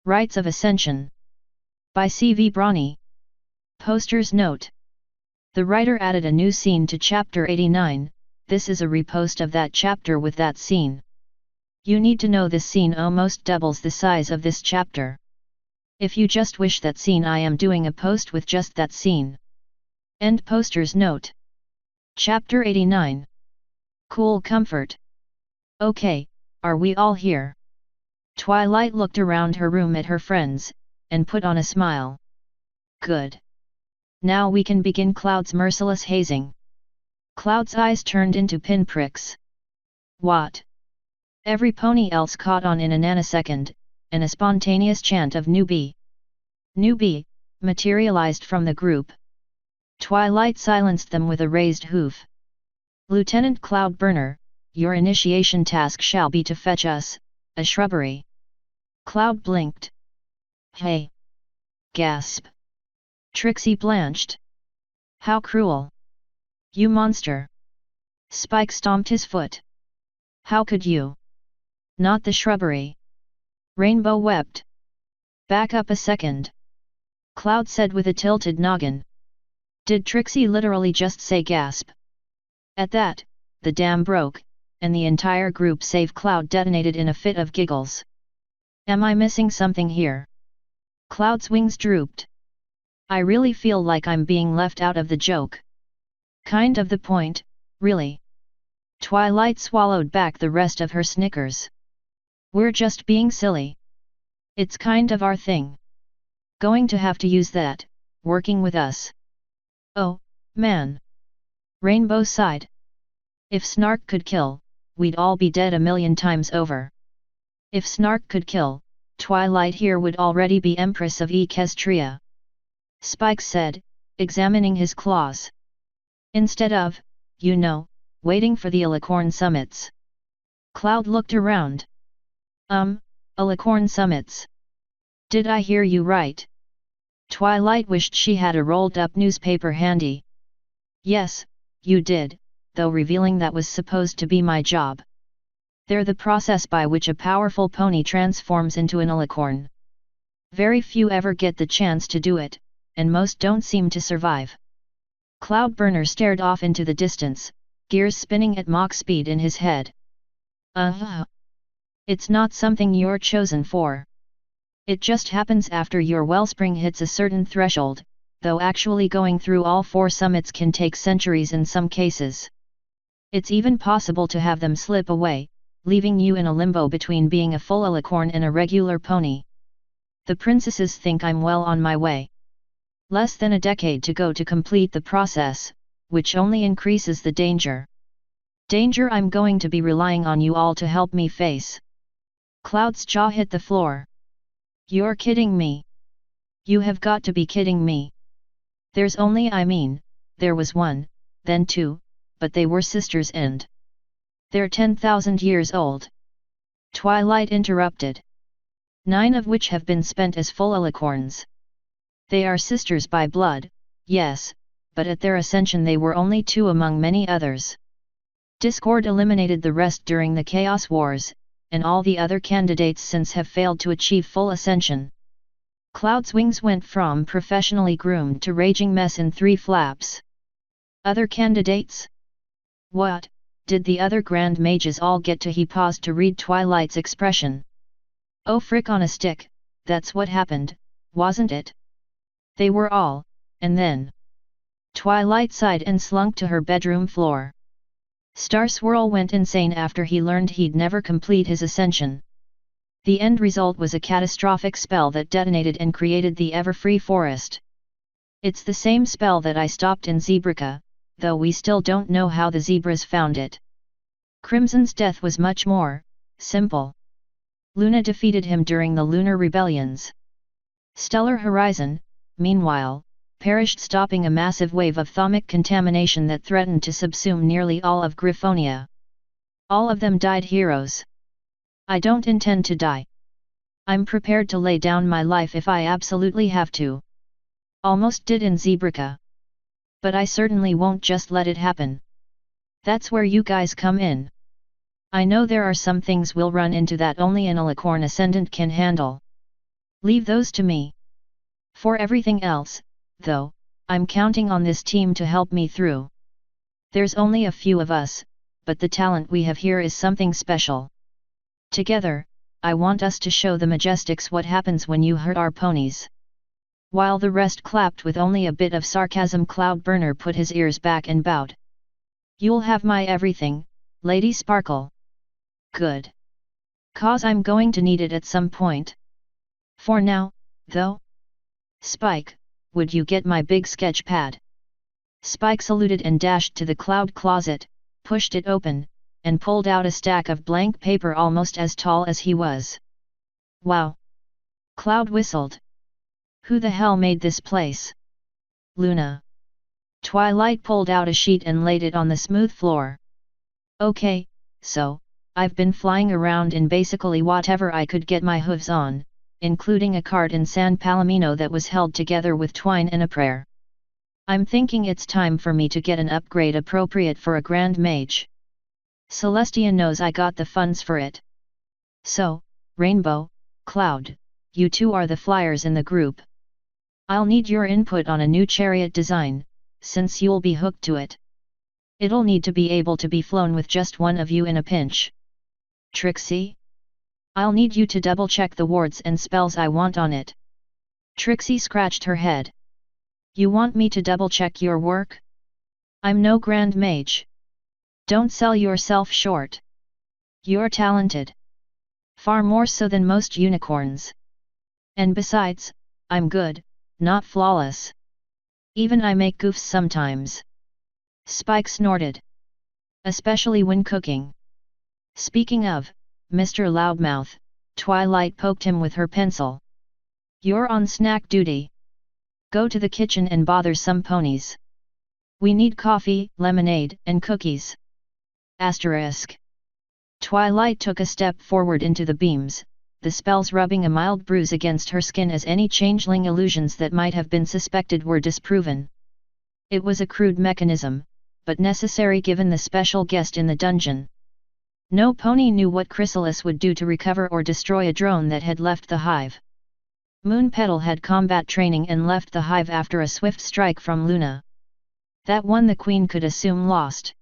Rites of Ascension. By C.V. Brawny. Poster's note. The writer added a new scene to chapter 89, this is a repost of that chapter with that scene. You need to know this scene almost doubles the size of this chapter. If you just wish that scene, I am doing a post with just that scene. End poster's note. Chapter 89. Cool comfort. Okay, are we all here? Twilight looked around her room at her friends, and put on a smile. Good. Now we can begin Cloud's merciless hazing. Cloud's eyes turned into pinpricks. What? Every pony else caught on in a nanosecond, and a spontaneous chant of newbie. Newbie, materialized from the group. Twilight silenced them with a raised hoof. Lieutenant Cloudburner, your initiation task shall be to fetch us a shrubbery. Cloud blinked. Hey! Gasp! Trixie blanched. How cruel! You monster! Spike stomped his foot. How could you? Not the shrubbery! Rainbow wept. Back up a second. Cloud said with a tilted noggin. Did Trixie literally just say gasp? At that, the dam broke, and the entire group save Cloud detonated in a fit of giggles. Am I missing something here? Cloud's wings drooped. I really feel like I'm being left out of the joke. Kind of the point, really. Twilight swallowed back the rest of her snickers. We're just being silly. It's kind of our thing. Going to have to use that, working with us. Oh, man. Rainbow sighed. If Snark could kill, we'd all be dead a million times over. If Snark could kill, Twilight here would already be Empress of Equestria. Spike said, examining his claws. Instead of, you know, waiting for the Alicorn summits. Cloud looked around. Alicorn summits. Did I hear you right? Twilight wished she had a rolled-up newspaper handy. Yes, you did, though revealing that was supposed to be my job. They're the process by which a powerful pony transforms into an alicorn. Very few ever get the chance to do it, and most don't seem to survive. Cloudburner stared off into the distance, gears spinning at Mach speed in his head. It's not something you're chosen for. It just happens after your wellspring hits a certain threshold, though actually going through all 4 summits can take centuries in some cases. It's even possible to have them slip away, leaving you in a limbo between being a full alicorn and a regular pony. The princesses think I'm well on my way. Less than a decade to go to complete the process, which only increases the danger. Danger I'm going to be relying on you all to help me face. Cloud's jaw hit the floor. You're kidding me. You have got to be kidding me. There's only there was 1, then 2, but they were sisters and they're 10,000 years old. Twilight interrupted. 9 of which have been spent as full alicorns. They are sisters by blood, yes, but at their ascension they were only 2 among many others. Discord eliminated the rest during the Chaos Wars, and all the other candidates since have failed to achieve full ascension. Cloud's wings went from professionally groomed to raging mess in 3 flaps. Other candidates? What, did the other Grand Mages all get to? He paused to read Twilight's expression. Oh frick on a stick, that's what happened, wasn't it? They were all, and then. Twilight sighed and slunk to her bedroom floor. Star Swirl went insane after he learned he'd never complete his ascension. The end result was a catastrophic spell that detonated and created the Everfree Forest. It's the same spell that I stopped in Zebrica, though we still don't know how the zebras found it. Crimson's death was much more simple. Luna defeated him during the Lunar Rebellions. Stellar Horizon, meanwhile, perished, stopping a massive wave of thaumic contamination that threatened to subsume nearly all of Griffonia. All of them died heroes. I don't intend to die. I'm prepared to lay down my life if I absolutely have to. Almost did in Zebrica. But I certainly won't just let it happen. That's where you guys come in. I know there are some things we'll run into that only an alicorn ascendant can handle. Leave those to me. For everything else, though, I'm counting on this team to help me through. There's only a few of us, but the talent we have here is something special. Together, I want us to show the Majestics what happens when you hurt our ponies." While the rest clapped with only a bit of sarcasm, Cloudburner put his ears back and bowed. "You'll have my everything, Lady Sparkle." "Good. 'Cause I'm going to need it at some point. For now, though. Spike, would you get my big sketch pad?" Spike saluted and dashed to the cloud closet, pushed it open, and pulled out a stack of blank paper almost as tall as he was. "Wow!" Cloud whistled. "Who the hell made this place?" "Luna." Twilight pulled out a sheet and laid it on the smooth floor. "Okay, so, I've been flying around in basically whatever I could get my hooves on, including a cart in San Palomino that was held together with twine and a prayer. I'm thinking it's time for me to get an upgrade appropriate for a Grand Mage. Celestia knows I got the funds for it. So, Rainbow, Cloud, you two are the flyers in the group. I'll need your input on a new chariot design, since you'll be hooked to it. It'll need to be able to be flown with just one of you in a pinch. Trixie? I'll need you to double-check the wards and spells I want on it." Trixie scratched her head. "You want me to double-check your work? I'm no Grand Mage. Don't sell yourself short. You're talented. Far more so than most unicorns. And besides, I'm good, not flawless. Even I make goofs sometimes." Spike snorted. "Especially when cooking. Speaking of, Mr. Loudmouth," Twilight poked him with her pencil. "You're on snack duty. Go to the kitchen and bother some ponies. We need coffee, lemonade, and cookies." Asterisk. Twilight took a step forward into the beams, the spells rubbing a mild bruise against her skin as any changeling illusions that might have been suspected were disproven. It was a crude mechanism, but necessary given the special guest in the dungeon. No pony knew what Chrysalis would do to recover or destroy a drone that had left the hive. Moonpetal had combat training and left the hive after a swift strike from Luna. That one the Queen could assume lost.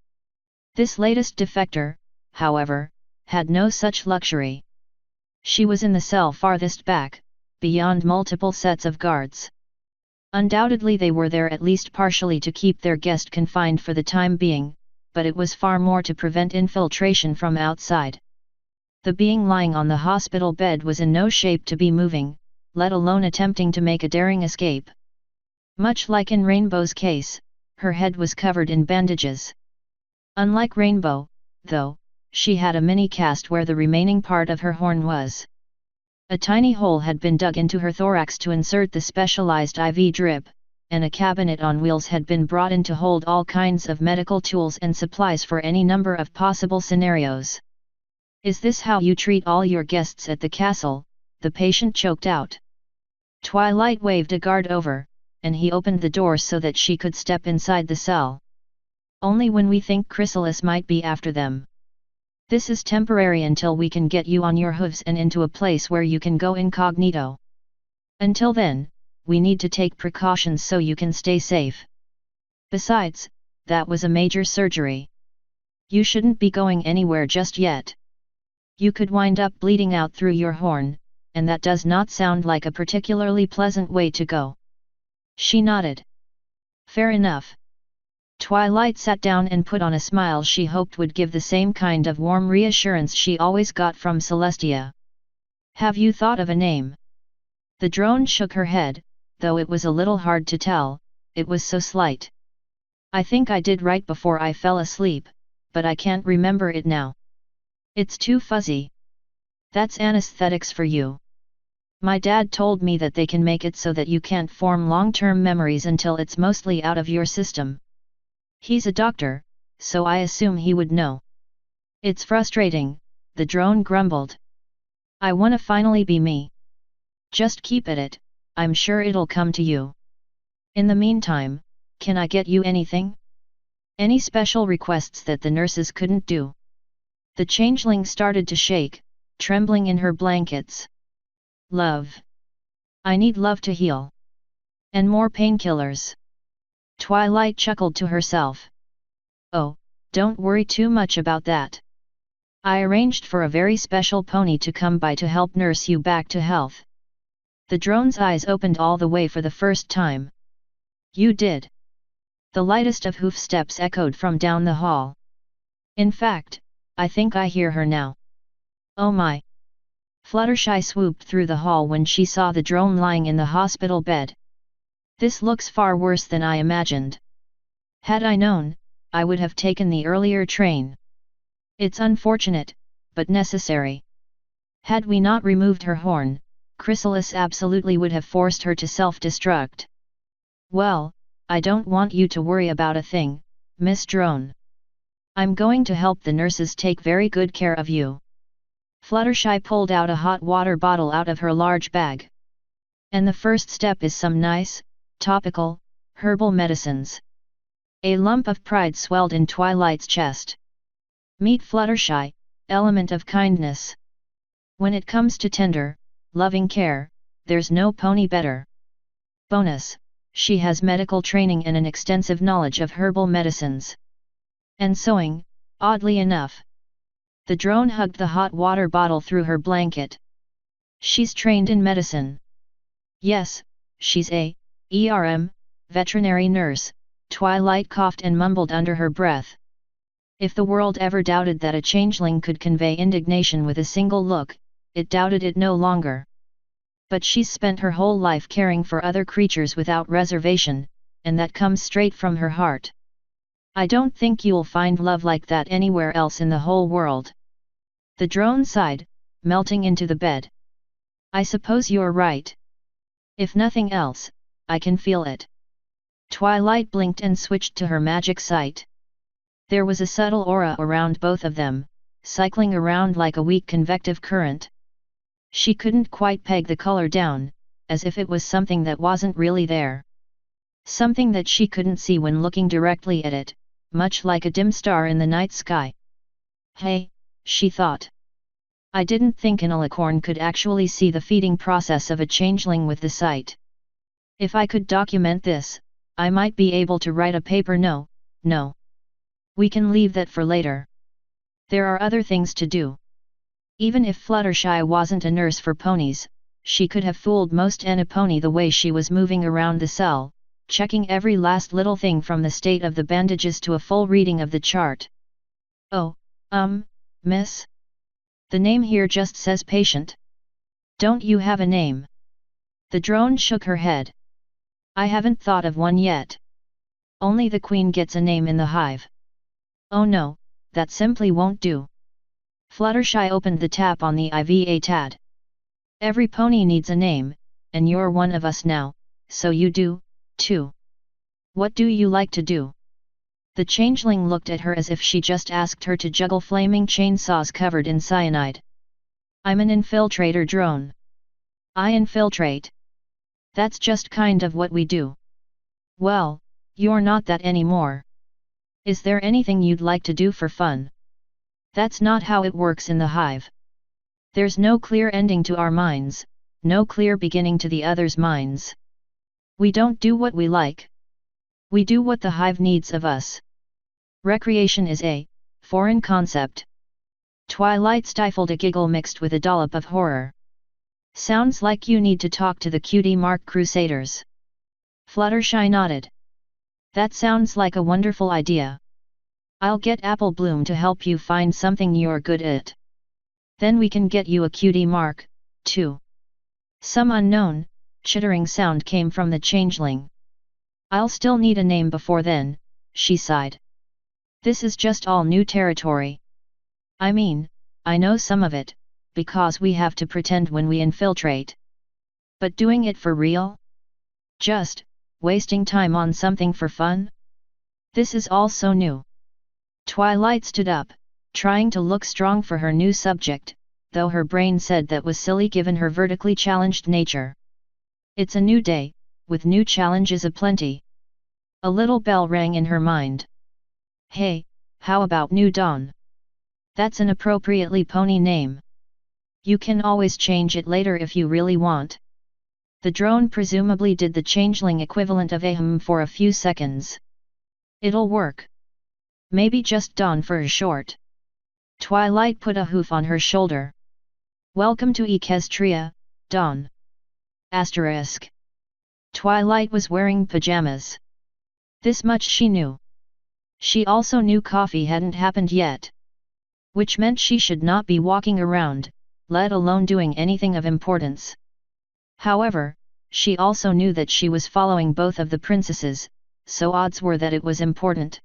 This latest defector, however, had no such luxury. She was in the cell farthest back, beyond multiple sets of guards. Undoubtedly they were there at least partially to keep their guest confined for the time being, but it was far more to prevent infiltration from outside. The being lying on the hospital bed was in no shape to be moving, let alone attempting to make a daring escape. Much like in Rainbow's case, her head was covered in bandages. Unlike Rainbow, though, she had a mini-cast where the remaining part of her horn was. A tiny hole had been dug into her thorax to insert the specialized IV drip, and a cabinet on wheels had been brought in to hold all kinds of medical tools and supplies for any number of possible scenarios. "Is this how you treat all your guests at the castle?" the patient choked out. Twilight waved a guard over, and he opened the door so that she could step inside the cell. "Only when we think Chrysalis might be after them. This is temporary until we can get you on your hooves and into a place where you can go incognito. Until then, we need to take precautions so you can stay safe. Besides, that was a major surgery. You shouldn't be going anywhere just yet. You could wind up bleeding out through your horn, and that does not sound like a particularly pleasant way to go." She nodded. "Fair enough." Twilight sat down and put on a smile she hoped would give the same kind of warm reassurance she always got from Celestia. "Have you thought of a name?" The drone shook her head, though it was a little hard to tell, it was so slight. "I think I did right before I fell asleep, but I can't remember it now. It's too fuzzy." "That's anesthetics for you. My dad told me that they can make it so that you can't form long-term memories until it's mostly out of your system. He's a doctor, so I assume he would know." "It's frustrating," the drone grumbled. "I wanna finally be me. Just keep at it, I'm sure it'll come to you. In the meantime, can I get you anything? Any special requests that the nurses couldn't do?" The changeling started to shake, trembling in her blankets. "Love. I need love to heal. And more painkillers. Twilight chuckled to herself. Oh, don't worry too much about that. I arranged for a very special pony to come by to help nurse you back to health. The drone's eyes opened all the way for the first time. You did. The lightest of hoof steps echoed from down the hall. In fact, I think I hear her now. Oh my! Fluttershy swooped through the hall when she saw the drone lying in the hospital bed. This looks far worse than I imagined. Had I known, I would have taken the earlier train. It's unfortunate, but necessary. Had we not removed her horn, Chrysalis absolutely would have forced her to self-destruct. Well, I don't want you to worry about a thing, Miss Drone. I'm going to help the nurses take very good care of you. Fluttershy pulled out a hot water bottle out of her large bag. And the first step is some nice, topical, herbal medicines. A lump of pride swelled in Twilight's chest. Meet Fluttershy, element of kindness. When it comes to tender, loving care, there's no pony better. Bonus, she has medical training and an extensive knowledge of herbal medicines. And sewing, oddly enough. The drone hugged the hot water bottle through her blanket. She's trained in medicine. Yes, she's a veterinary nurse, Twilight coughed and mumbled under her breath. If the world ever doubted that a changeling could convey indignation with a single look, it doubted it no longer. But she's spent her whole life caring for other creatures without reservation, and that comes straight from her heart. I don't think you'll find love like that anywhere else in the whole world. The drone sighed, melting into the bed. I suppose you're right. If nothing else, I can feel it. Twilight blinked and switched to her magic sight. There was a subtle aura around both of them, cycling around like a weak convective current. She couldn't quite peg the color down, as if it was something that wasn't really there. Something that she couldn't see when looking directly at it, much like a dim star in the night sky. Hey, she thought. I didn't think an alicorn could actually see the feeding process of a changeling with the sight. If I could document this, I might be able to write a paper. No. We can leave that for later. There are other things to do. Even if Fluttershy wasn't a nurse for ponies, she could have fooled most any pony the way she was moving around the cell, checking every last little thing from the state of the bandages to a full reading of the chart. Oh, miss? The name here just says patient. Don't you have a name? The drone shook her head. I haven't thought of one yet. Only the queen gets a name in the hive. Oh no, that simply won't do. Fluttershy opened the tap on the IV tad. Every pony needs a name, and you're one of us now, so you do, too. What do you like to do? The changeling looked at her as if she just asked her to juggle flaming chainsaws covered in cyanide. I'm an infiltrator drone. I infiltrate. That's just kind of what we do. Well, you're not that anymore. Is there anything you'd like to do for fun? That's not how it works in the hive. There's no clear ending to our minds, no clear beginning to the other's minds. We don't do what we like. We do what the hive needs of us. Recreation is a foreign concept. Twilight stifled a giggle mixed with a dollop of horror. Sounds like you need to talk to the Cutie Mark Crusaders. Fluttershy nodded. That sounds like a wonderful idea. I'll get Apple Bloom to help you find something you're good at. Then we can get you a cutie mark, too. Some unknown, chittering sound came from the changeling. I'll still need a name before then, she sighed. This is just all new territory. I mean, I know some of it, because we have to pretend when we infiltrate. But doing it for real? Just wasting time on something for fun? This is all so new. Twilight stood up, trying to look strong for her new subject, though her brain said that was silly given her vertically challenged nature. It's a new day, with new challenges aplenty. A little bell rang in her mind. Hey, how about New Dawn? That's an appropriately pony name. You can always change it later if you really want. The drone presumably did the changeling equivalent of ahem for a few seconds. It'll work. Maybe just Dawn for a short. Twilight put a hoof on her shoulder. Welcome to Equestria, Dawn. Asterisk. Twilight was wearing pajamas. This much she knew. She also knew coffee hadn't happened yet. Which meant she should not be walking around, let alone doing anything of importance. However, she also knew that she was following both of the princesses, so odds were that it was important.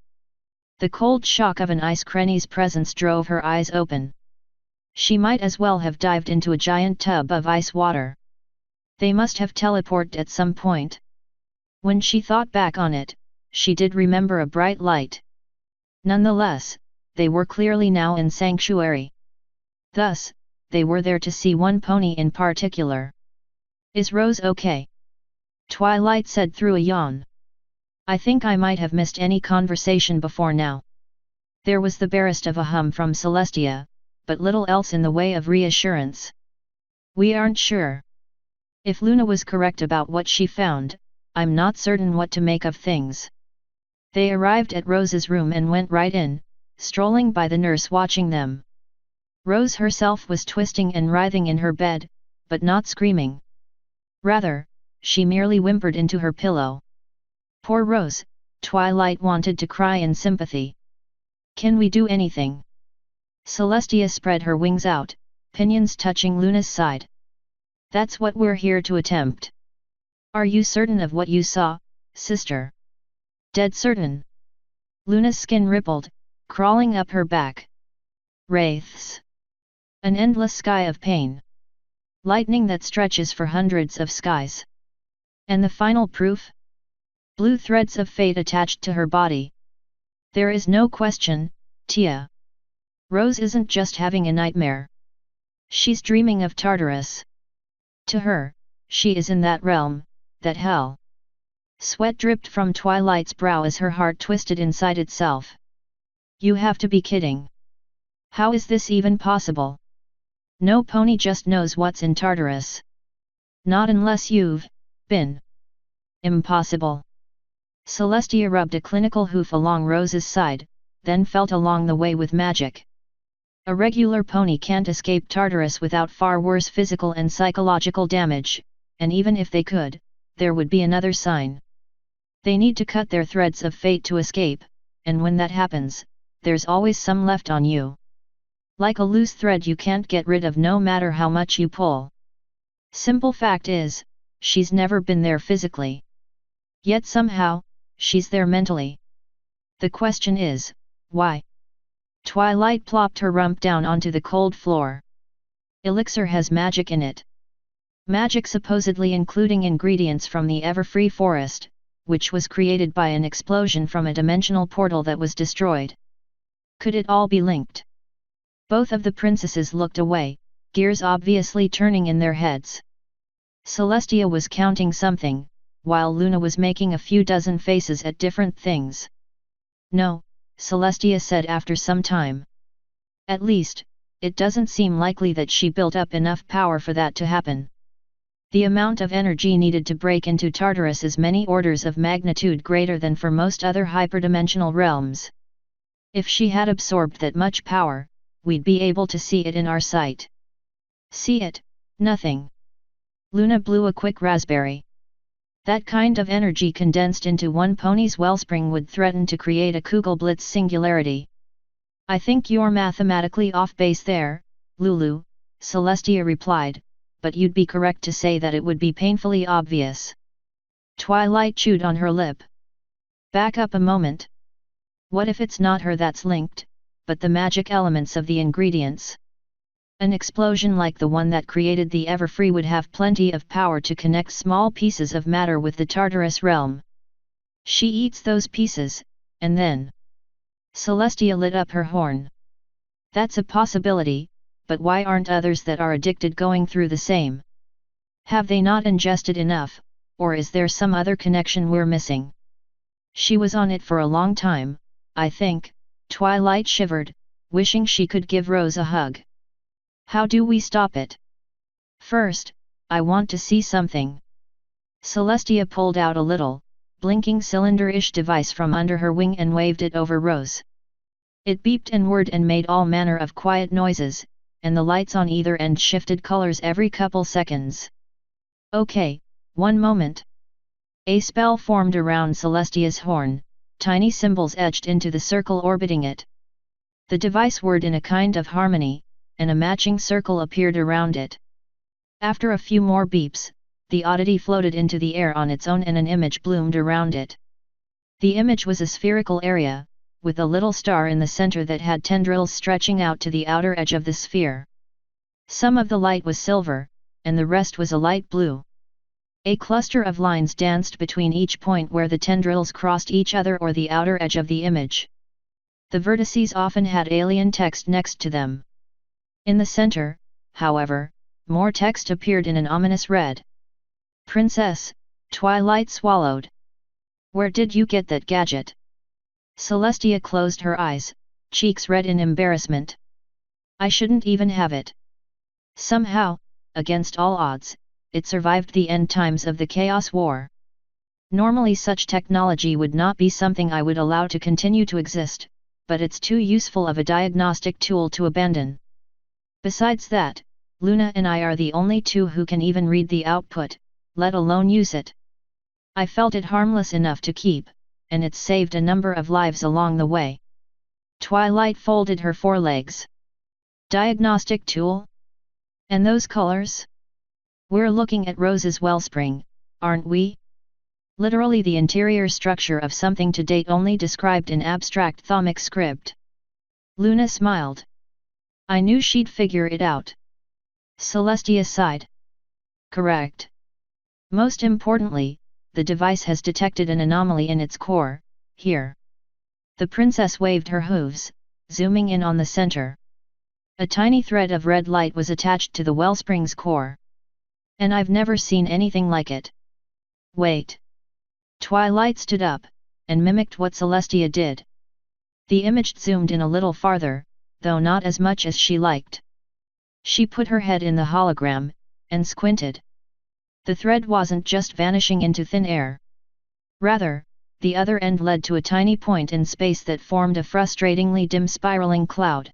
The cold shock of an ice cranny's presence drove her eyes open. She might as well have dived into a giant tub of ice water. They must have teleported at some point. When she thought back on it, she did remember a bright light. Nonetheless, they were clearly now in Sanctuary. Thus, they were there to see one pony in particular. Is Rose okay? Twilight said through a yawn. I think I might have missed any conversation before now. There was the barest of a hum from Celestia, but little else in the way of reassurance. We aren't sure. If Luna was correct about what she found, I'm not certain what to make of things. They arrived at Rose's room and went right in, strolling by the nurse watching them. Rose herself was twisting and writhing in her bed, but not screaming. Rather, she merely whimpered into her pillow. Poor Rose, Twilight wanted to cry in sympathy. Can we do anything? Celestia spread her wings out, pinions touching Luna's side. That's what we're here to attempt. Are you certain of what you saw, sister? Dead certain. Luna's skin rippled, crawling up her back. Wraiths. An endless sky of pain. Lightning that stretches for hundreds of skies. And the final proof? Blue threads of fate attached to her body. There is no question, Tia. Rose isn't just having a nightmare. She's dreaming of Tartarus. To her, she is in that realm, that hell. Sweat dripped from Twilight's brow as her heart twisted inside itself. You have to be kidding. How is this even possible? No pony just knows what's in Tartarus. Not unless you've been. Impossible. Celestia rubbed a clinical hoof along Rose's side, then felt along the way with magic. A regular pony can't escape Tartarus without far worse physical and psychological damage, and even if they could, there would be another sign. They need to cut their threads of fate to escape, and when that happens, there's always some left on you. Like a loose thread you can't get rid of no matter how much you pull. Simple fact is, she's never been there physically. Yet somehow, she's there mentally. The question is, why? Twilight plopped her rump down onto the cold floor. Elixir has magic in it. Magic supposedly including ingredients from the Everfree Forest, which was created by an explosion from a dimensional portal that was destroyed. Could it all be linked? Both of the princesses looked away, gears obviously turning in their heads. Celestia was counting something, while Luna was making a few dozen faces at different things. No, Celestia said after some time. At least, it doesn't seem likely that she built up enough power for that to happen. The amount of energy needed to break into Tartarus is many orders of magnitude greater than for most other hyperdimensional realms. If she had absorbed that much power, we'd be able to see it in our sight. See it? Nothing. Luna blew a quick raspberry. That kind of energy condensed into one pony's wellspring would threaten to create a Kugelblitz singularity. I think you're mathematically off base there, Lulu, Celestia replied, but you'd be correct to say that it would be painfully obvious. Twilight chewed on her lip. Back up a moment. What if it's not her that's linked, but the magic elements of the ingredients? An explosion like the one that created the Everfree would have plenty of power to connect small pieces of matter with the Tartarus realm. She eats those pieces, and then... Celestia lit up her horn. That's a possibility, but why aren't others that are addicted going through the same? Have they not ingested enough, or is there some other connection we're missing? She was on it for a long time, I think. Twilight shivered, wishing she could give Rose a hug. How do we stop it? First, I want to see something. Celestia pulled out a little, blinking cylinder-ish device from under her wing and waved it over Rose. It beeped and whirred and made all manner of quiet noises, and the lights on either end shifted colors every couple seconds. Okay, one moment. A spell formed around Celestia's horn, tiny symbols etched into the circle orbiting it. The device whirred in a kind of harmony, and a matching circle appeared around it. After a few more beeps, the oddity floated into the air on its own and an image bloomed around it. The image was a spherical area, with a little star in the center that had tendrils stretching out to the outer edge of the sphere. Some of the light was silver, and the rest was a light blue. A cluster of lines danced between each point where the tendrils crossed each other or the outer edge of the image. The vertices often had alien text next to them. In the center, however, more text appeared in an ominous red. "Princess," Twilight swallowed. "Where did you get that gadget?" Celestia closed her eyes, cheeks red in embarrassment. "I shouldn't even have it. Somehow, against all odds, it survived the end times of the Chaos War. Normally such technology would not be something I would allow to continue to exist, but it's too useful of a diagnostic tool to abandon. Besides that, Luna and I are the only two who can even read the output, let alone use it. I felt it harmless enough to keep, and it's saved a number of lives along the way." Twilight folded her forelegs. "Diagnostic tool? And those colors? We're looking at Rose's wellspring, aren't we? Literally the interior structure of something to date only described in abstract Thaumic script." Luna smiled. "I knew she'd figure it out." Celestia sighed. "Correct. Most importantly, the device has detected an anomaly in its core, here." The princess waved her hooves, zooming in on the center. A tiny thread of red light was attached to the wellspring's core. "And I've never seen anything like it." "Wait." Twilight stood up, and mimicked what Celestia did. The image zoomed in a little farther, though not as much as she liked. She put her head in the hologram, and squinted. The thread wasn't just vanishing into thin air. Rather, the other end led to a tiny point in space that formed a frustratingly dim spiraling cloud.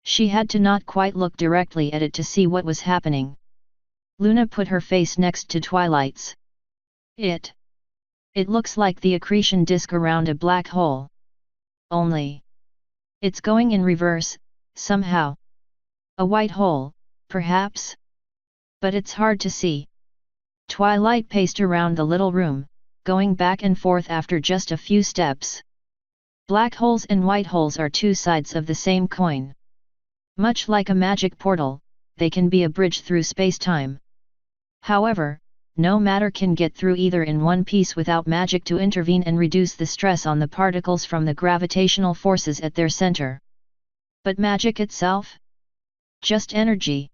She had to not quite look directly at it to see what was happening. Luna put her face next to Twilight's. It looks like the accretion disk around a black hole. Only it's going in reverse, somehow. A white hole, perhaps? But it's hard to see." Twilight paced around the little room, going back and forth after just a few steps. "Black holes and white holes are two sides of the same coin. Much like a magic portal, they can be a bridge through space-time. However, no matter can get through either in one piece without magic to intervene and reduce the stress on the particles from the gravitational forces at their center. But magic itself? Just energy.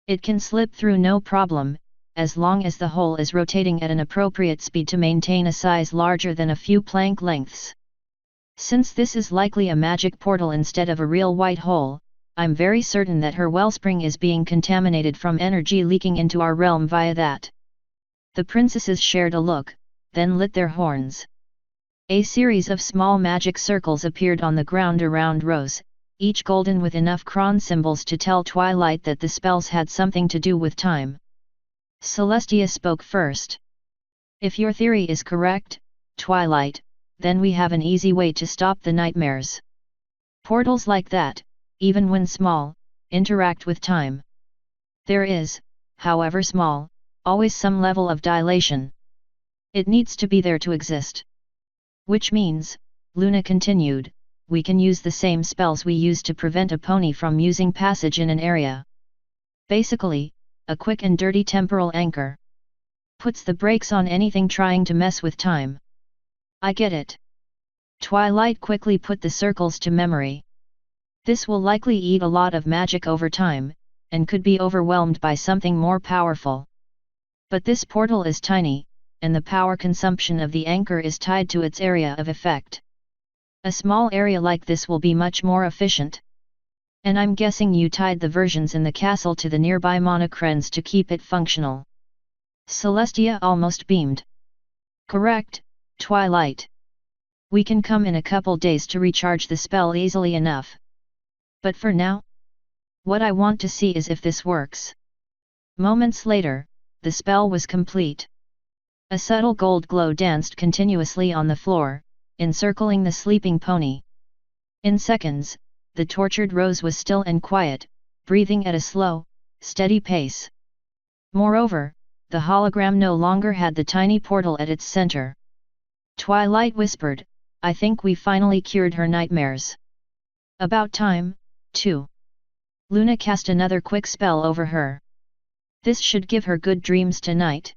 It can slip through no problem, as long as the hole is rotating at an appropriate speed to maintain a size larger than a few Planck lengths. Since this is likely a magic portal instead of a real white hole, I'm very certain that her wellspring is being contaminated from energy leaking into our realm via that." The princesses shared a look, then lit their horns. A series of small magic circles appeared on the ground around Rose, each golden with enough cron symbols to tell Twilight that the spells had something to do with time. Celestia spoke first. "If your theory is correct, Twilight, then we have an easy way to stop the nightmares. Portals like that, even when small, interact with time. There is, however small, always some level of dilation. It needs to be there to exist. Which means," Luna continued, "we can use the same spells we use to prevent a pony from using passage in an area. Basically, a quick and dirty temporal anchor. Puts the brakes on anything trying to mess with time." "I get it." Twilight quickly put the circles to memory. "This will likely eat a lot of magic over time, and could be overwhelmed by something more powerful. But this portal is tiny, and the power consumption of the anchor is tied to its area of effect. A small area like this will be much more efficient. And I'm guessing you tied the versions in the castle to the nearby monochrens to keep it functional." Celestia almost beamed. Correct, Twilight. We can come in a couple days to recharge the spell easily enough. But for now, what I want to see is if this works. Moments later, the spell was complete. A subtle gold glow danced continuously on the floor, encircling the sleeping pony. In seconds, the tortured Rose was still and quiet, breathing at a slow, steady pace. Moreover, the hologram no longer had the tiny portal at its center. Twilight whispered, I think we finally cured her nightmares. About time, too. Luna cast another quick spell over her. This should give her good dreams tonight.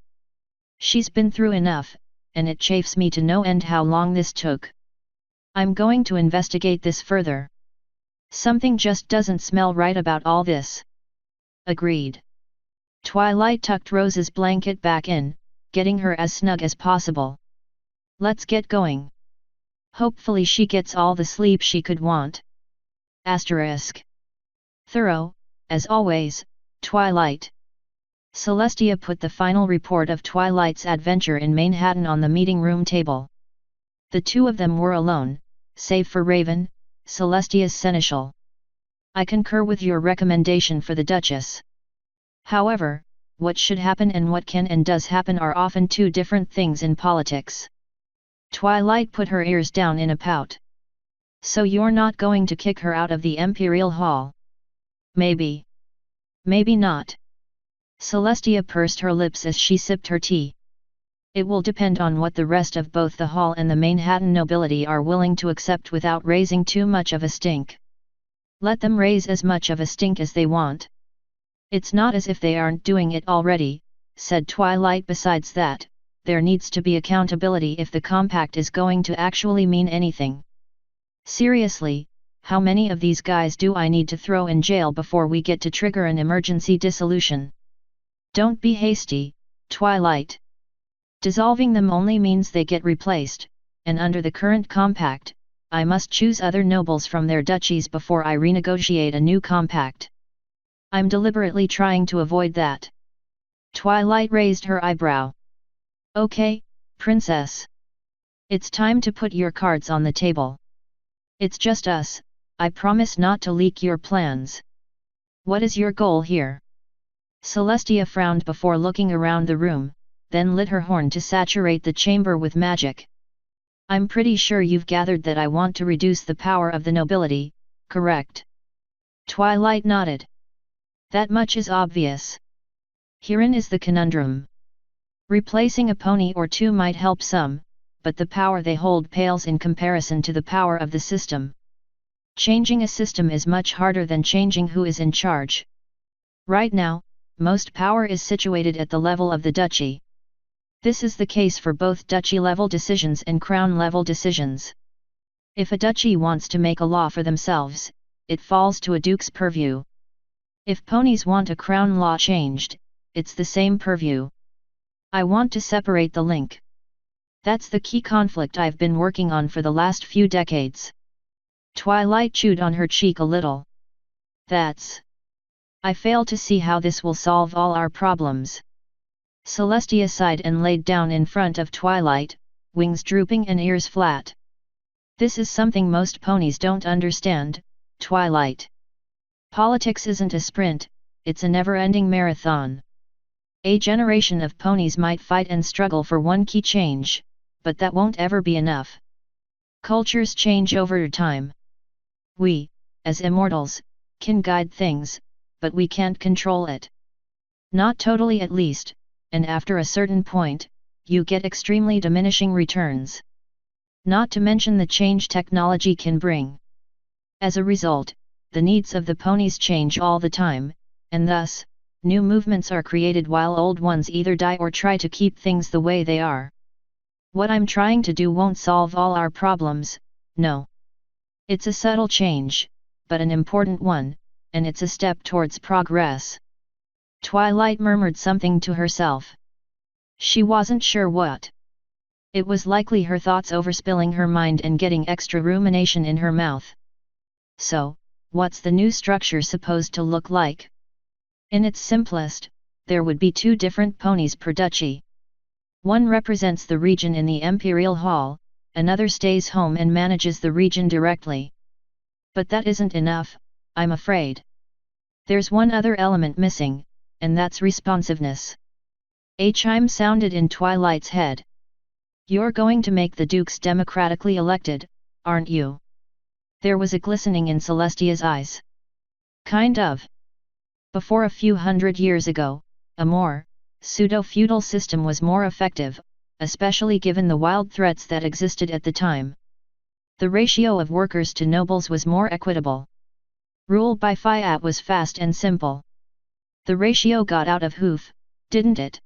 She's been through enough, and it chafes me to no end how long this took. I'm going to investigate this further. Something just doesn't smell right about all this. Agreed. Twilight tucked Rose's blanket back in, getting her as snug as possible. Let's get going. Hopefully she gets all the sleep she could want. Asterisk. Thorough, as always, Twilight. Celestia put the final report of Twilight's adventure in Manhattan on the meeting room table. The two of them were alone, save for Raven, Celestia's seneschal. I concur with your recommendation for the Duchess. However, what should happen and what can and does happen are often two different things in politics. Twilight put her ears down in a pout. So you're not going to kick her out of the Imperial Hall? Maybe. Maybe not. Celestia pursed her lips as she sipped her tea. It will depend on what the rest of both the Hall and the Manhattan nobility are willing to accept without raising too much of a stink. Let them raise as much of a stink as they want. It's not as if they aren't doing it already, said Twilight. Besides that, there needs to be accountability if the compact is going to actually mean anything. Seriously, how many of these guys do I need to throw in jail before we get to trigger an emergency dissolution? Don't be hasty, Twilight. Dissolving them only means they get replaced, and under the current compact, I must choose other nobles from their duchies before I renegotiate a new compact. I'm deliberately trying to avoid that. Twilight raised her eyebrow. Okay, Princess. It's time to put your cards on the table. It's just us, I promise not to leak your plans. What is your goal here? Celestia frowned before looking around the room, then lit her horn to saturate the chamber with magic. I'm pretty sure you've gathered that I want to reduce the power of the nobility, correct? Twilight nodded. That much is obvious. Herein is the conundrum. Replacing a pony or two might help some, but the power they hold pales in comparison to the power of the system. Changing a system is much harder than changing who is in charge. Right now, most power is situated at the level of the duchy. This is the case for both duchy-level decisions and crown-level decisions. If a duchy wants to make a law for themselves, it falls to a duke's purview. If ponies want a crown law changed, it's the same purview. I want to separate the link. That's the key conflict I've been working on for the last few decades. Twilight chewed on her cheek a little. I fail to see how this will solve all our problems. Celestia sighed and laid down in front of Twilight, wings drooping and ears flat. This is something most ponies don't understand, Twilight. Politics isn't a sprint, it's a never-ending marathon. A generation of ponies might fight and struggle for one key change, but that won't ever be enough. Cultures change over time. We, as immortals, can guide things, but we can't control it. Not totally at least, and after a certain point, you get extremely diminishing returns. Not to mention the change technology can bring. As a result, the needs of the ponies change all the time, and thus, new movements are created while old ones either die or try to keep things the way they are. What I'm trying to do won't solve all our problems, no. It's a subtle change, but an important one, and it's a step towards progress. Twilight murmured something to herself. She wasn't sure what. It was likely her thoughts overspilling her mind and getting extra rumination in her mouth. So, what's the new structure supposed to look like? In its simplest, there would be 2 different ponies per duchy. One represents the region in the Imperial Hall, another stays home and manages the region directly. But that isn't enough, I'm afraid. There's one other element missing, and that's responsiveness. A chime sounded in Twilight's head. You're going to make the dukes democratically elected, aren't you? There was a glistening in Celestia's eyes. Kind of. Before a few hundred years ago, a more pseudo-feudal system was more effective, especially given the wild threats that existed at the time. The ratio of workers to nobles was more equitable. Rule by fiat was fast and simple. The ratio got out of hoof, didn't it?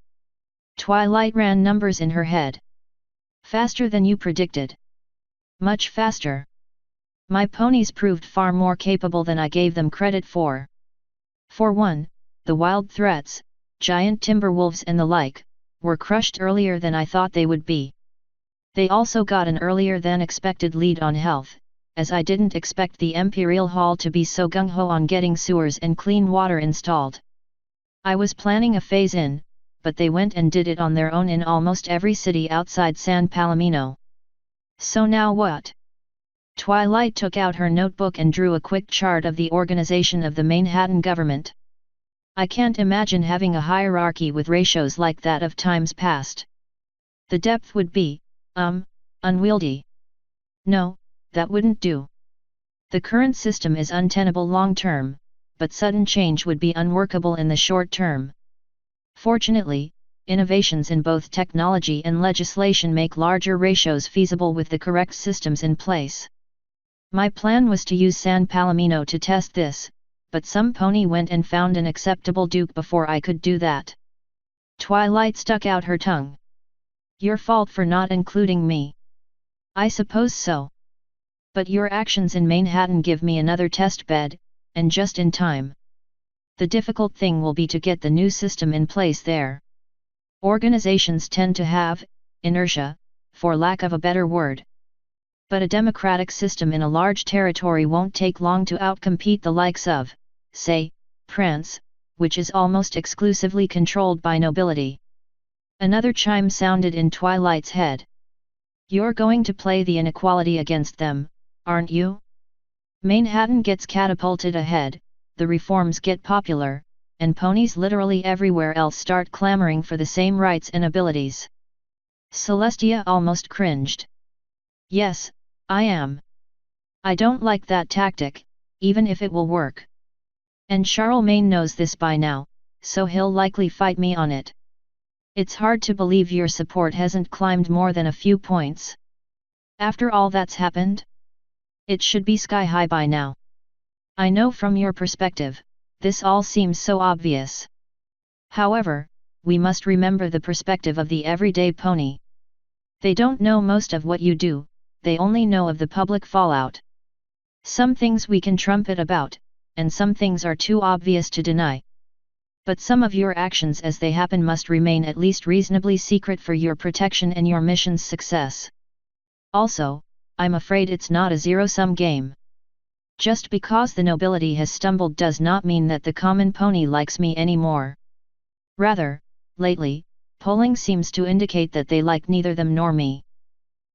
Twilight ran numbers in her head. Faster than you predicted. Much faster. My ponies proved far more capable than I gave them credit for. For one, the wild threats, giant timber wolves and the like, were crushed earlier than I thought they would be. They also got an earlier than expected lead on health, as I didn't expect the Imperial Hall to be so gung-ho on getting sewers and clean water installed. I was planning a phase-in, but they went and did it on their own in almost every city outside San Palomino. So now what? Twilight took out her notebook and drew a quick chart of the organization of the Manhattan government. I can't imagine having a hierarchy with ratios like that of times past. The depth would be, unwieldy. No, that wouldn't do. The current system is untenable long-term, but sudden change would be unworkable in the short term. Fortunately, innovations in both technology and legislation make larger ratios feasible with the correct systems in place. My plan was to use San Palomino to test this, but some pony went and found an acceptable duke before I could do that. Twilight stuck out her tongue. Your fault for not including me. I suppose so. But your actions in Manhattan give me another test bed, and just in time. The difficult thing will be to get the new system in place there. Organizations tend to have inertia, for lack of a better word. But a democratic system in a large territory won't take long to outcompete the likes of, say, France, which is almost exclusively controlled by nobility. Another chime sounded in Twilight's head. You're going to play the inequality against them, aren't you? Manhattan gets catapulted ahead, the reforms get popular, and ponies literally everywhere else start clamoring for the same rights and abilities. Celestia almost cringed. Yes, I am. I don't like that tactic, even if it will work. And Charlemagne knows this by now, so he'll likely fight me on it. It's hard to believe your support hasn't climbed more than a few points. After all that's happened? It should be sky high by now. I know from your perspective, this all seems so obvious. However, we must remember the perspective of the everyday pony. They don't know most of what you do, they only know of the public fallout. Some things we can trumpet about, and some things are too obvious to deny. But some of your actions as they happen must remain at least reasonably secret for your protection and your mission's success. Also, I'm afraid it's not a zero-sum game. Just because the nobility has stumbled does not mean that the common pony likes me anymore. Rather, lately, polling seems to indicate that they like neither them nor me.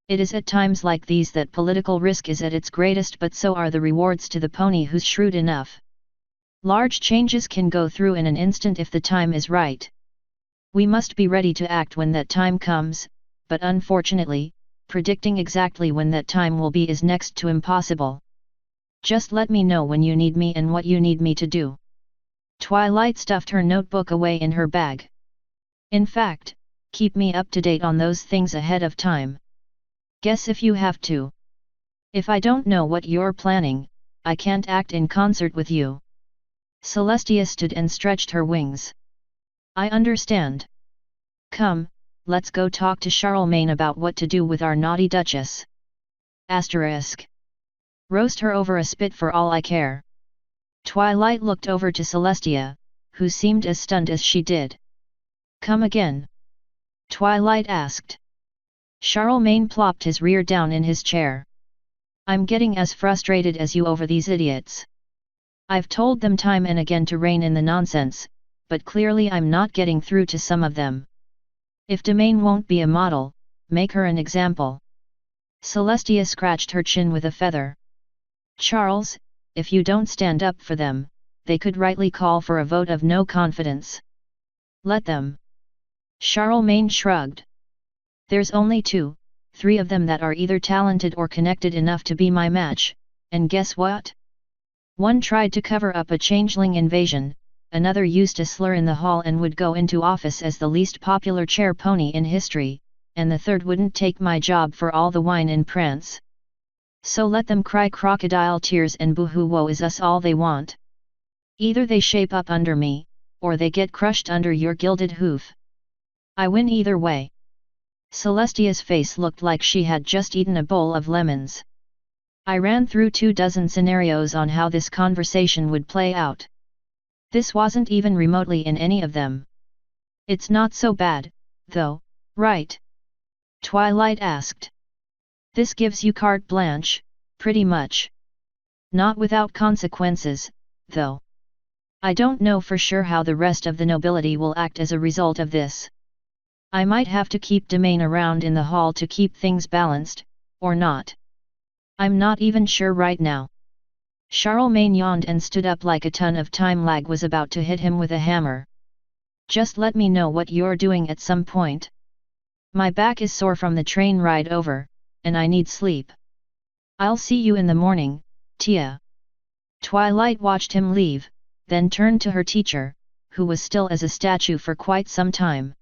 It is at times like these that political risk is at its greatest, but so are the rewards to the pony who's shrewd enough. Large changes can go through in an instant if the time is right. We must be ready to act when that time comes, but unfortunately, predicting exactly when that time will be is next to impossible. Just let me know when you need me and what you need me to do. Twilight stuffed her notebook away in her bag. In fact, keep me up to date on those things ahead of time. Guess if you have to. If I don't know what you're planning, I can't act in concert with you. Celestia stood and stretched her wings. I understand. Come, let's go talk to Charlemagne about what to do with our naughty Duchess. Asterisk. Roast her over a spit for all I care. Twilight looked over to Celestia, who seemed as stunned as she did. Come again? Twilight asked. Charlemagne plopped his rear down in his chair. I'm getting as frustrated as you over these idiots. I've told them time and again to rein in the nonsense, but clearly I'm not getting through to some of them. If Domain won't be a model, make her an example. Celestia scratched her chin with a feather. Charles, if you don't stand up for them, they could rightly call for a vote of no confidence. Let them. Charlemagne shrugged. There's only 2, 3 of them that are either talented or connected enough to be my match, and guess what? One tried to cover up a changeling invasion, another used a slur in the hall and would go into office as the least popular chair pony in history, and the third wouldn't take my job for all the wine in Prance. So let them cry crocodile tears and boo-hoo woe is us all they want. Either they shape up under me, or they get crushed under your gilded hoof. I win either way. Celestia's face looked like she had just eaten a bowl of lemons. I ran through 24 scenarios on how this conversation would play out. This wasn't even remotely in any of them. It's not so bad, though, right? Twilight asked. This gives you carte blanche, pretty much. Not without consequences, though. I don't know for sure how the rest of the nobility will act as a result of this. I might have to keep Domain around in the hall to keep things balanced, or not. I'm not even sure right now. Charlemagne yawned and stood up like a ton of time lag was about to hit him with a hammer. Just let me know what you're doing at some point. My back is sore from the train ride over, and I need sleep. I'll see you in the morning, Tia. Twilight watched him leave, then turned to her teacher, who was still as a statue for quite some time.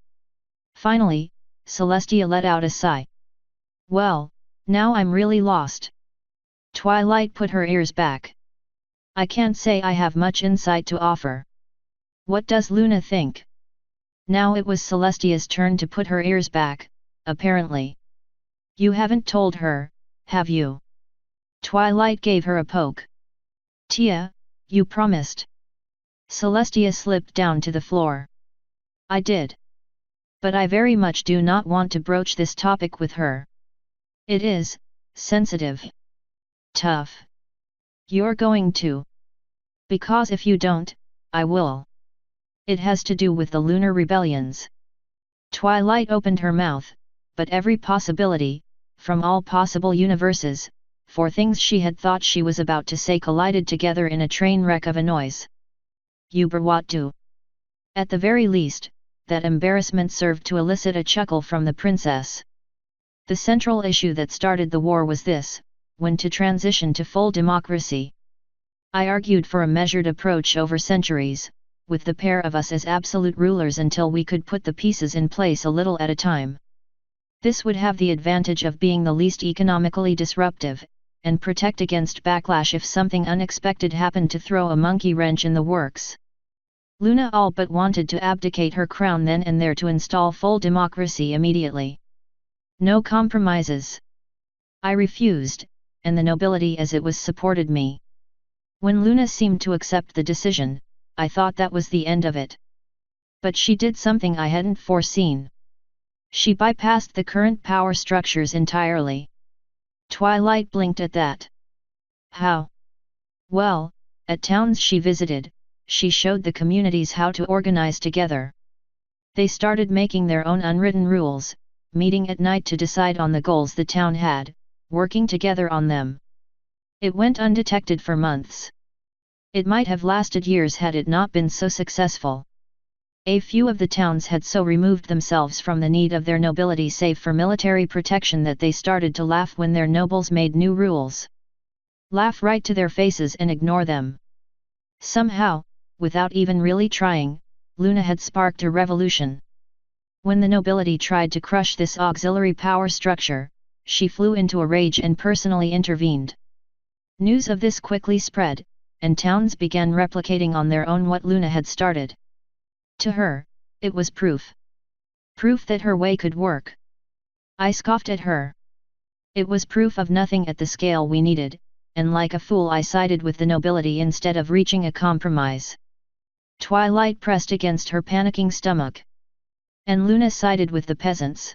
Finally, Celestia let out a sigh. Well, now I'm really lost. Twilight put her ears back. I can't say I have much insight to offer. What does Luna think? Now it was Celestia's turn to put her ears back, apparently. You haven't told her, have you? Twilight gave her a poke. Tia, you promised. Celestia slipped down to the floor. I did. But I very much do not want to broach this topic with her. It is sensitive. Tough. You're going to. Because if you don't, I will. It has to do with the lunar rebellions. Twilight opened her mouth, but every possibility, from all possible universes, for things she had thought she was about to say collided together in a train wreck of a noise. What do? At the very least, that embarrassment served to elicit a chuckle from the princess. The central issue that started the war was this: when to transition to full democracy. I argued for a measured approach over centuries, with the pair of us as absolute rulers until we could put the pieces in place a little at a time. This would have the advantage of being the least economically disruptive, and protect against backlash if something unexpected happened to throw a monkey wrench in the works. Luna all but wanted to abdicate her crown then and there to install full democracy immediately. No compromises. I refused, and the nobility as it was supported me. When Luna seemed to accept the decision, I thought that was the end of it. But she did something I hadn't foreseen. She bypassed the current power structures entirely. Twilight blinked at that. How? Well, at towns she visited, she showed the communities how to organize together. They started making their own unwritten rules, meeting at night to decide on the goals the town had, working together on them. It went undetected for months. It might have lasted years had it not been so successful. A few of the towns had so removed themselves from the need of their nobility save for military protection that they started to laugh when their nobles made new rules. Laugh right to their faces and ignore them. Somehow, without even really trying, Luna had sparked a revolution. When the nobility tried to crush this auxiliary power structure, she flew into a rage and personally intervened. News of this quickly spread, and towns began replicating on their own what Luna had started. To her, it was proof. Proof that her way could work. I scoffed at her. It was proof of nothing at the scale we needed, and like a fool I sided with the nobility instead of reaching a compromise. Twilight pressed against her panicking stomach. And Luna sided with the peasants.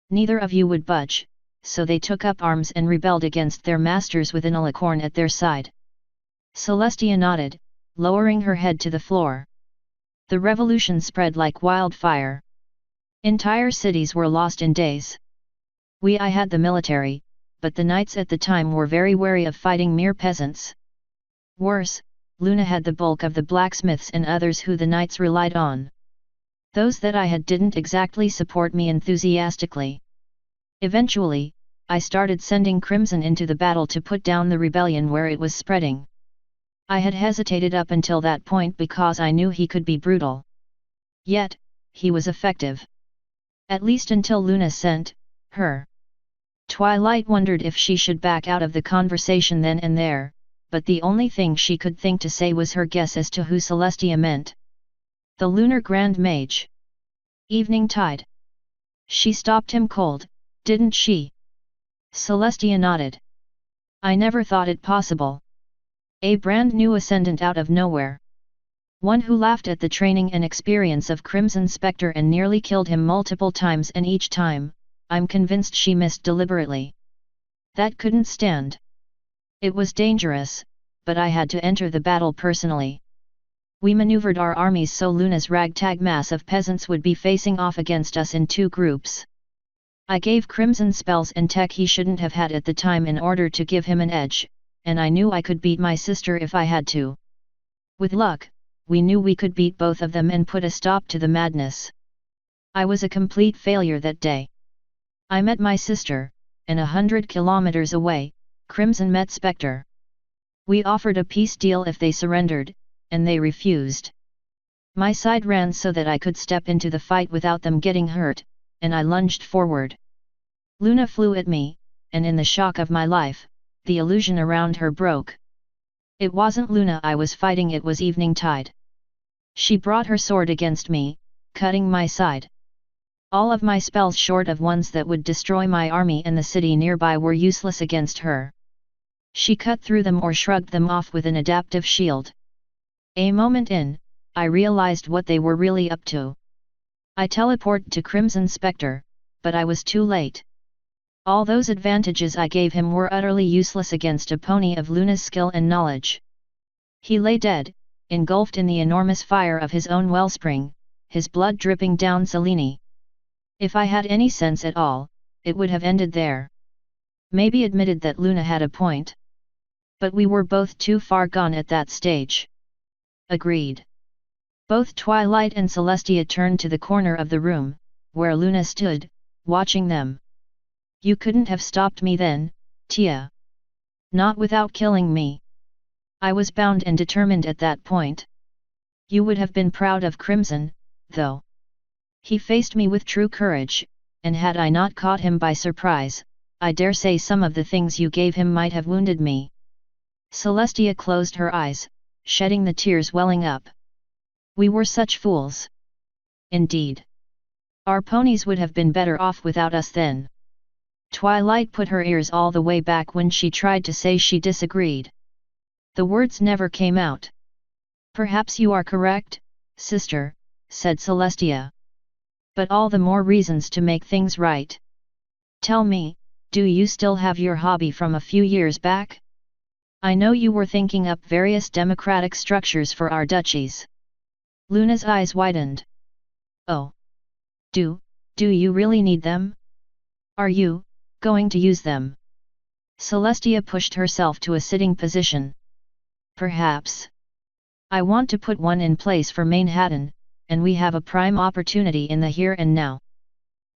Neither of you would budge, so they took up arms and rebelled against their masters with an alicorn at their side. Celestia nodded, lowering her head to the floor. The revolution spread like wildfire. Entire cities were lost in days. I had the military, but the knights at the time were very wary of fighting mere peasants. Worse, Luna had the bulk of the blacksmiths and others who the knights relied on. Those that I had didn't exactly support me enthusiastically. Eventually, I started sending Crimson into the battle to put down the rebellion where it was spreading. I had hesitated up until that point because I knew he could be brutal. Yet, he was effective. At least until Luna sent her. Twilight wondered if she should back out of the conversation then and there, but the only thing she could think to say was her guess as to who Celestia meant. The Lunar Grand Mage. Evening Tide. She stopped him cold, didn't she? Celestia nodded. I never thought it possible. A brand new ascendant out of nowhere. One who laughed at the training and experience of Crimson Spectre and nearly killed him multiple times, and each time, I'm convinced she missed deliberately. That couldn't stand. It was dangerous, but I had to enter the battle personally. We maneuvered our armies so Luna's ragtag mass of peasants would be facing off against us in two groups. I gave Crimson spells and tech he shouldn't have had at the time in order to give him an edge, and I knew I could beat my sister if I had to. With luck, we knew we could beat both of them and put a stop to the madness. I was a complete failure that day. I met my sister, and 100 kilometers away, Crimson met Spectre. We offered a peace deal if they surrendered, and they refused. My side ran so that I could step into the fight without them getting hurt, and I lunged forward. Luna flew at me, and in the shock of my life, the illusion around her broke. It wasn't Luna I was fighting, it was Evening Tide. She brought her sword against me, cutting my side. All of my spells short of ones that would destroy my army and the city nearby were useless against her. She cut through them or shrugged them off with an adaptive shield. A moment in, I realized what they were really up to. I teleported to Crimson Spectre, but I was too late. All those advantages I gave him were utterly useless against a pony of Luna's skill and knowledge. He lay dead, engulfed in the enormous fire of his own wellspring, his blood dripping down Selene. If I had any sense at all, it would have ended there. Maybe admitted that Luna had a point. But we were both too far gone at that stage. Agreed. Both Twilight and Celestia turned to the corner of the room, where Luna stood, watching them. You couldn't have stopped me then, Tia. Not without killing me. I was bound and determined at that point. You would have been proud of Crimson, though. He faced me with true courage, and had I not caught him by surprise, I dare say some of the things you gave him might have wounded me. Celestia closed her eyes, shedding the tears welling up. We were such fools. Indeed. Our ponies would have been better off without us then. Twilight put her ears all the way back when she tried to say she disagreed. The words never came out. Perhaps you are correct, sister, said Celestia. But all the more reasons to make things right. Tell me, do you still have your hobby from a few years back? I know you were thinking up various democratic structures for our duchies. Luna's eyes widened. Oh. Do you really need them? Are you going to use them? Celestia pushed herself to a sitting position. Perhaps. I want to put one in place for Manhattan, and we have a prime opportunity in the here and now.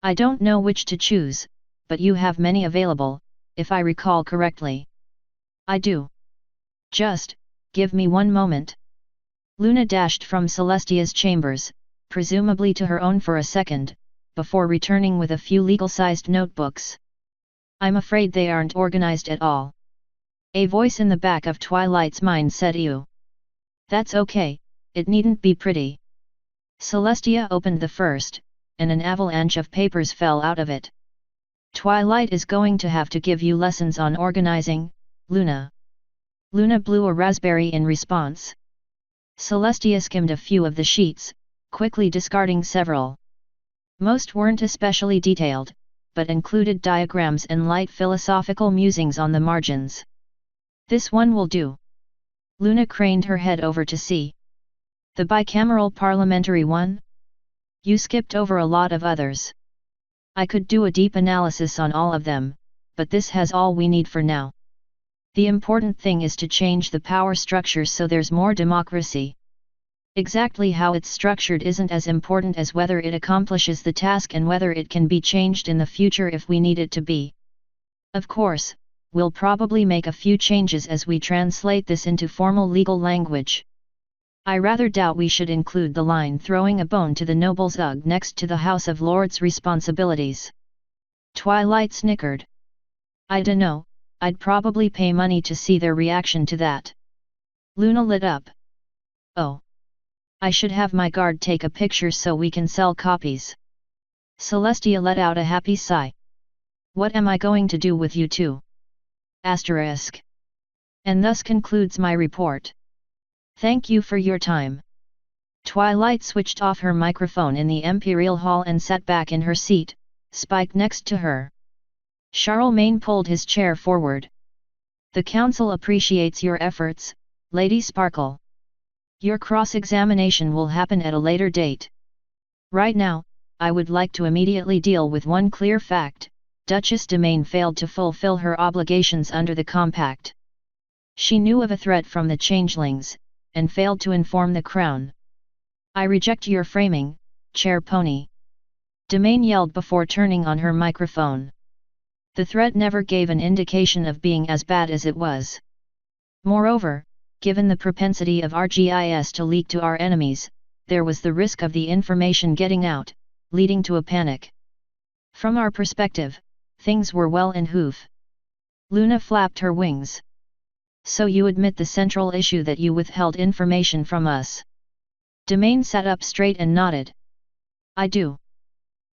I don't know which to choose, but you have many available, if I recall correctly. I do. Just, give me one moment. Luna dashed from Celestia's chambers, presumably to her own for a second, before returning with a few legal-sized notebooks. I'm afraid they aren't organized at all. A voice in the back of Twilight's mind said ew. That's okay, it needn't be pretty. Celestia opened the first, and an avalanche of papers fell out of it. Twilight is going to have to give you lessons on organizing, Luna. Luna blew a raspberry in response. Celestia skimmed a few of the sheets, quickly discarding several. Most weren't especially detailed, but included diagrams and light philosophical musings on the margins. This one will do. Luna craned her head over to see. The bicameral parliamentary one? You skipped over a lot of others. I could do a deep analysis on all of them, but this has all we need for now. The important thing is to change the power structure so there's more democracy. Exactly how it's structured isn't as important as whether it accomplishes the task and whether it can be changed in the future if we need it to be. Of course, we'll probably make a few changes as we translate this into formal legal language. I rather doubt we should include the line throwing a bone to the nobles ugh next to the House of Lords responsibilities. Twilight snickered. I dunno, I'd probably pay money to see their reaction to that. Luna lit up. Oh. I should have my guard take a picture so we can sell copies. Celestia let out a happy sigh. What am I going to do with you two? Asterisk. And thus concludes my report. Thank you for your time. Twilight switched off her microphone in the Imperial Hall and sat back in her seat, Spike next to her. Charlemagne pulled his chair forward. The Council appreciates your efforts, Lady Sparkle. Your cross-examination will happen at a later date. Right now, I would like to immediately deal with one clear fact: Duchess Domain failed to fulfill her obligations under the compact. She knew of a threat from the changelings, and failed to inform the Crown. I reject your framing, Chair Pony. Domain yelled before turning on her microphone. The threat never gave an indication of being as bad as it was. Moreover, given the propensity of RGIS to leak to our enemies, there was the risk of the information getting out, leading to a panic. From our perspective, things were well in hoof. Luna flapped her wings. So you admit the central issue that you withheld information from us? Domain sat up straight and nodded. I do.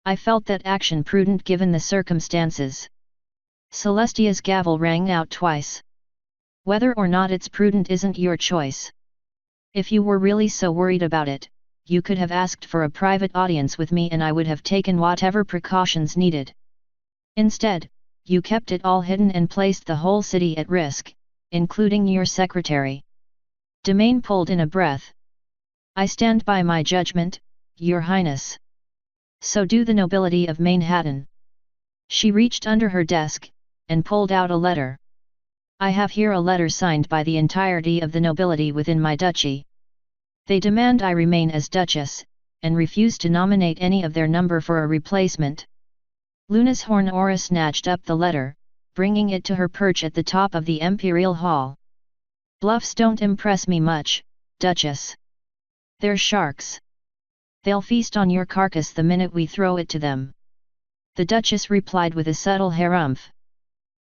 I felt that action prudent given the circumstances. Celestia's gavel rang out twice. Whether or not it's prudent isn't your choice. If you were really so worried about it, you could have asked for a private audience with me and I would have taken whatever precautions needed. Instead, you kept it all hidden and placed the whole city at risk, including your secretary. Domain pulled in a breath. I stand by my judgment, Your Highness. So do the nobility of Manhattan. She reached under her desk, and pulled out a letter. I have here a letter signed by the entirety of the nobility within my duchy. They demand I remain as Duchess, and refuse to nominate any of their number for a replacement. Luna's horn aura snatched up the letter, bringing it to her perch at the top of the Imperial Hall. Bluffs don't impress me much, Duchess. They're sharks. They'll feast on your carcass the minute we throw it to them. The Duchess replied with a subtle harumph.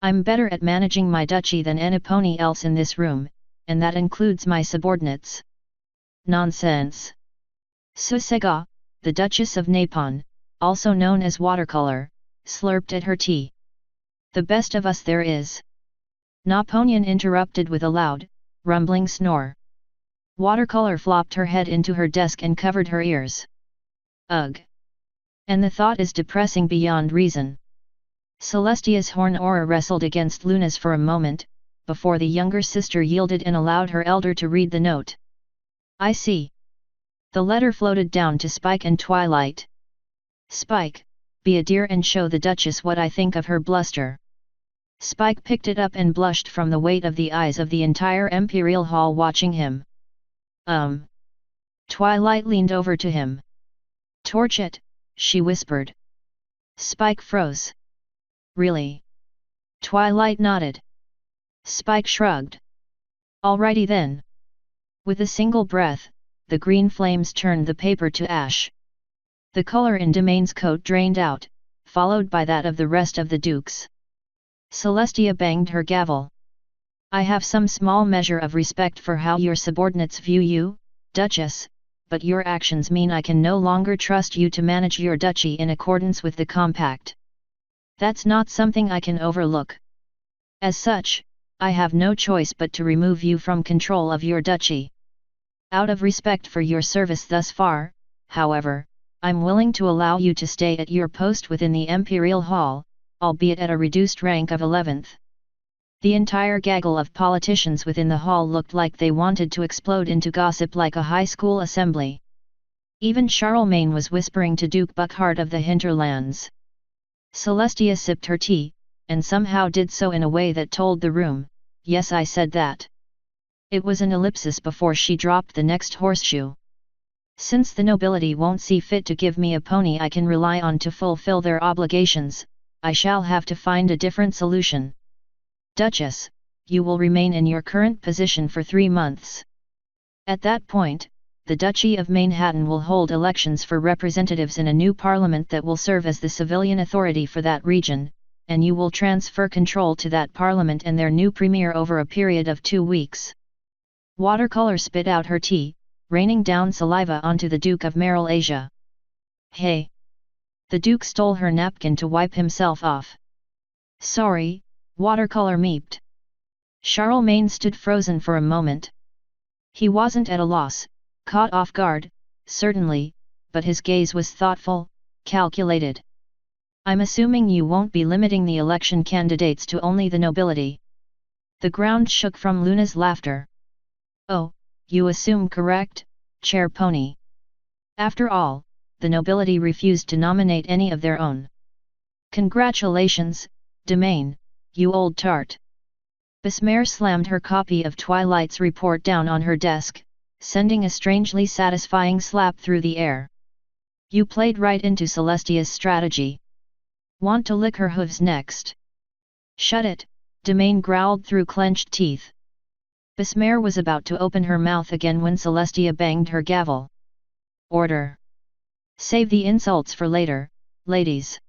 I'm better at managing my duchy than anybody else in this room, and that includes my subordinates. Nonsense. Susega, the Duchess of Napon, also known as Watercolor, slurped at her tea. The best of us there is. Napoleon interrupted with a loud, rumbling snore. Watercolor flopped her head into her desk and covered her ears. Ugh. And the thought is depressing beyond reason. Celestia's horn aura wrestled against Luna's for a moment, before the younger sister yielded and allowed her elder to read the note. I see. The letter floated down to Spike and Twilight. Spike, be a dear and show the Duchess what I think of her bluster. Spike picked it up and blushed from the weight of the eyes of the entire Imperial Hall watching him. Twilight leaned over to him. Torch it, she whispered. Spike froze. Really? Twilight nodded. Spike shrugged. Alrighty then. With a single breath, the green flames turned the paper to ash. The color in Domain's coat drained out, followed by that of the rest of the dukes. Celestia banged her gavel. I have some small measure of respect for how your subordinates view you, Duchess, but your actions mean I can no longer trust you to manage your duchy in accordance with the compact. That's not something I can overlook. As such, I have no choice but to remove you from control of your duchy. Out of respect for your service thus far, however, I'm willing to allow you to stay at your post within the Imperial Hall, albeit at a reduced rank of 11th. The entire gaggle of politicians within the hall looked like they wanted to explode into gossip like a high school assembly. Even Charlemagne was whispering to Duke Buckhart of the hinterlands. Celestia sipped her tea, and somehow did so in a way that told the room, "Yes, I said that." It was an ellipsis before she dropped the next horseshoe. "Since the nobility won't see fit to give me a pony I can rely on to fulfill their obligations, I shall have to find a different solution. Duchess, you will remain in your current position for 3 months. At that point, the Duchy of Manhattan will hold elections for representatives in a new parliament that will serve as the civilian authority for that region, and you will transfer control to that parliament and their new premier over a period of 2 weeks." Watercolor spit out her tea, raining down saliva onto the Duke of Merrill-Asia. "Hey!" The Duke stole her napkin to wipe himself off. "Sorry," Watercolor meeped. Charlemagne stood frozen for a moment. He wasn't at a loss, caught off guard, certainly, but his gaze was thoughtful, calculated. "I'm assuming you won't be limiting the election candidates to only the nobility." The ground shook from Luna's laughter. "Oh, you assume correct, Chair Pony. After all, the nobility refused to nominate any of their own." "Congratulations, Domain, you old tart." Besmare slammed her copy of Twilight's report down on her desk, sending a strangely satisfying slap through the air. "You played right into Celestia's strategy. Want to lick her hooves next?" "Shut it," Domain growled through clenched teeth. Besmare was about to open her mouth again when Celestia banged her gavel. "Order! Save the insults for later, ladies.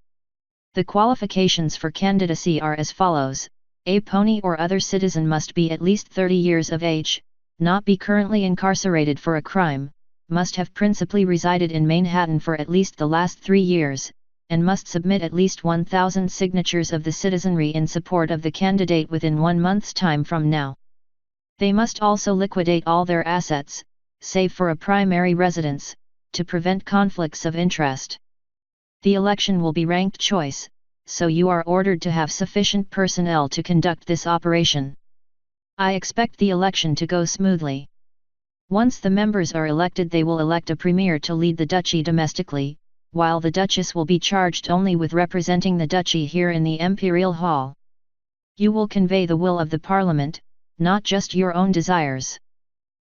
The qualifications for candidacy are as follows: a pony or other citizen must be at least 30 years of age, not be currently incarcerated for a crime, must have principally resided in Manhattan for at least the last 3 years, and must submit at least 1,000 signatures of the citizenry in support of the candidate within 1 month's time from now. They must also liquidate all their assets, save for a primary residence, to prevent conflicts of interest. The election will be ranked choice, so you are ordered to have sufficient personnel to conduct this operation. I expect the election to go smoothly. Once the members are elected, they will elect a premier to lead the duchy domestically, while the Duchess will be charged only with representing the duchy here in the Imperial Hall. You will convey the will of the Parliament, not just your own desires.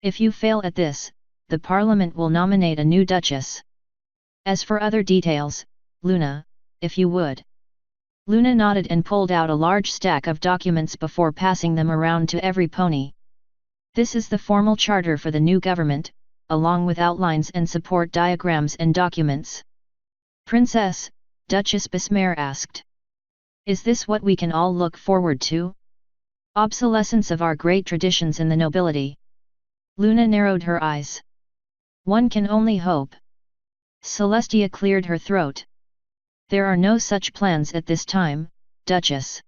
If you fail at this, the Parliament will nominate a new Duchess. As for other details, Luna, if you would." Luna nodded and pulled out a large stack of documents before passing them around to every pony. "This is the formal charter for the new government, along with outlines and support diagrams and documents." "Princess," Duchess Besmare asked. "Is this what we can all look forward to? Obsolescence of our great traditions in the nobility?" Luna narrowed her eyes. "One can only hope." Celestia cleared her throat. "There are no such plans at this time, Duchess.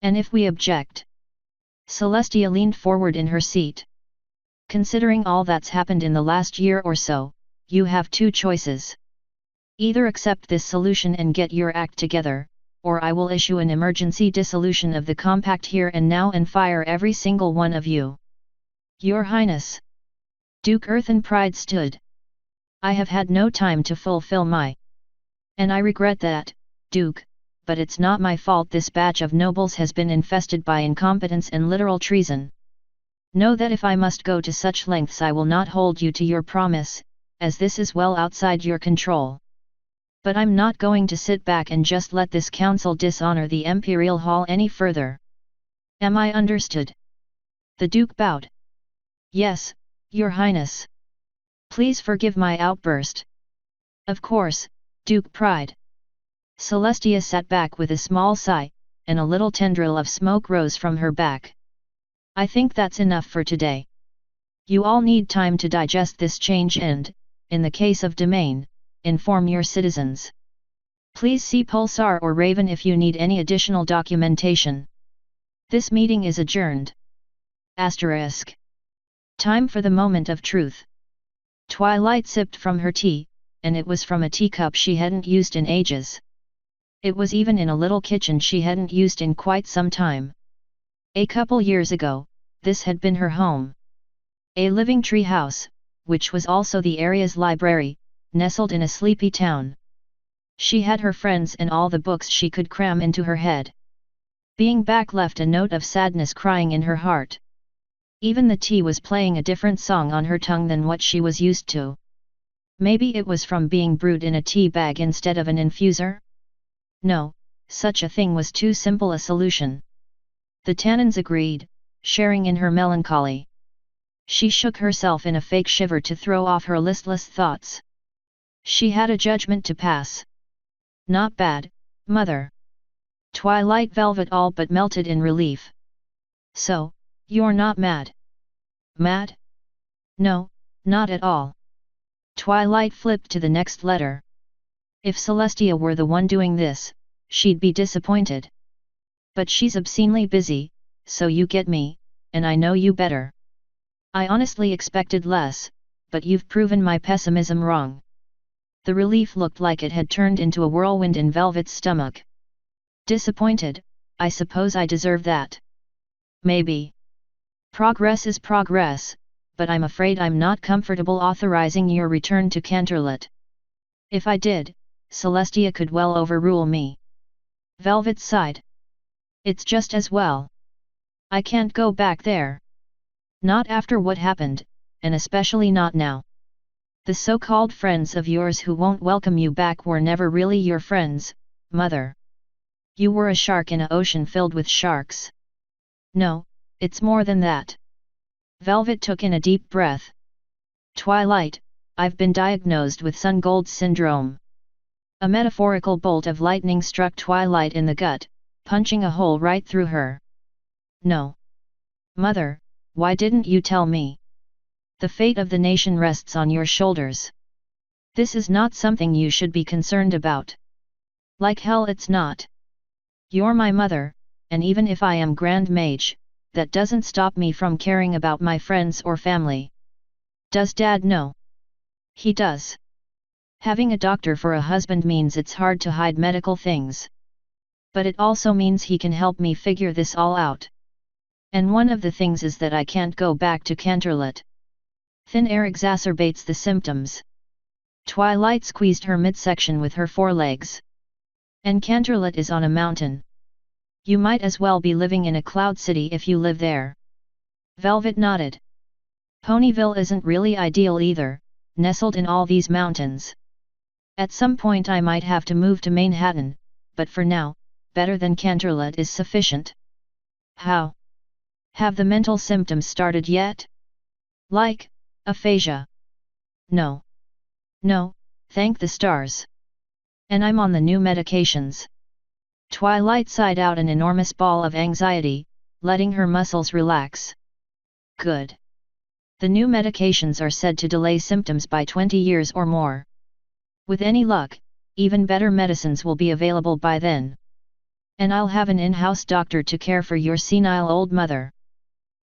And if we object?" Celestia leaned forward in her seat. "Considering all that's happened in the last year or so, you have 2 choices. Either accept this solution and get your act together, or I will issue an emergency dissolution of the compact here and now and fire every single one of you." "Your Highness!" Duke Earthen Pride stood. "I have had no time to fulfill my. And I regret that, Duke, but it's not my fault this batch of nobles has been infested by incompetence and literal treason. Know that if I must go to such lengths I will not hold you to your promise, as this is well outside your control. But I'm not going to sit back and just let this council dishonor the Imperial Hall any further. Am I understood?" The Duke bowed. "Yes, Your Highness. Please forgive my outburst." "Of course, Duke Pride." Celestia sat back with a small sigh, and a little tendril of smoke rose from her back. "I think that's enough for today. You all need time to digest this change and, in the case of Domain, inform your citizens. Please see Pulsar or Raven if you need any additional documentation. This meeting is adjourned. **. Time for the moment of truth. Twilight sipped from her tea, and it was from a teacup she hadn't used in ages. It was even in a little kitchen she hadn't used in quite some time. A couple years ago, this had been her home. A living tree house, which was also the area's library, nestled in a sleepy town. She had her friends and all the books she could cram into her head. Being back left a note of sadness crying in her heart. Even the tea was playing a different song on her tongue than what she was used to. Maybe it was from being brewed in a tea bag instead of an infuser? No, such a thing was too simple a solution. The tannins agreed, sharing in her melancholy. She shook herself in a fake shiver to throw off her listless thoughts. She had a judgment to pass. Not bad, mother. Twilight Velvet all but melted in relief. So, you're not mad? Mad? No, not at all. Twilight flipped to the next letter. If Celestia were the one doing this, she'd be disappointed. But she's obscenely busy, so you get me, and I know you better. I honestly expected less, but you've proven my pessimism wrong. The relief looked like it had turned into a whirlwind in Velvet's stomach. Disappointed, I suppose I deserve that. Maybe. Progress is progress, but I'm afraid I'm not comfortable authorizing your return to Canterlot. If I did, Celestia could well overrule me. Velvet sighed. It's just as well. I can't go back there. Not after what happened, and especially not now. The so-called friends of yours who won't welcome you back were never really your friends, mother. You were a shark in an ocean filled with sharks. No, it's more than that. Velvet took in a deep breath. Twilight, I've been diagnosed with Sun Gold syndrome. A metaphorical bolt of lightning struck Twilight in the gut, punching a hole right through her. No. Mother, why didn't you tell me? The fate of the nation rests on your shoulders. This is not something you should be concerned about. Like hell it's not. You're my mother, and even if I am Grand Mage, that doesn't stop me from caring about my friends or family. Does Dad know? He does. Having a doctor for a husband means it's hard to hide medical things. But it also means he can help me figure this all out. And one of the things is that I can't go back to Canterlot. Thin air exacerbates the symptoms. Twilight squeezed her midsection with her forelegs. And Canterlot is on a mountain. You might as well be living in a cloud city if you live there. Velvet nodded. Ponyville isn't really ideal either, nestled in all these mountains. At some point I might have to move to Manhattan, but for now, better than Canterlot is sufficient. How? Have the mental symptoms started yet? Like aphasia? No. No, thank the stars. And I'm on the new medications. Twilight sighed out an enormous ball of anxiety, letting her muscles relax. Good. The new medications are said to delay symptoms by 20 years or more. With any luck, even better medicines will be available by then. And I'll have an in-house doctor to care for your senile old mother.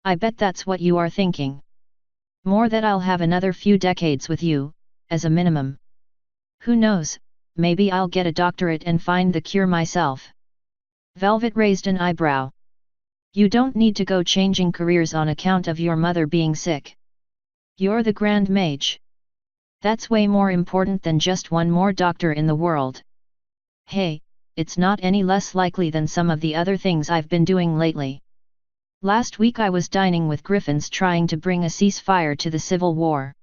I bet that's what you are thinking. More that I'll have another few decades with you, as a minimum. Who knows, maybe I'll get a doctorate and find the cure myself. Velvet raised an eyebrow. You don't need to go changing careers on account of your mother being sick. You're the Grand Mage. That's way more important than just one more doctor in the world. Hey, it's not any less likely than some of the other things I've been doing lately. Last week I was dining with Griffins trying to bring a ceasefire to the Civil War.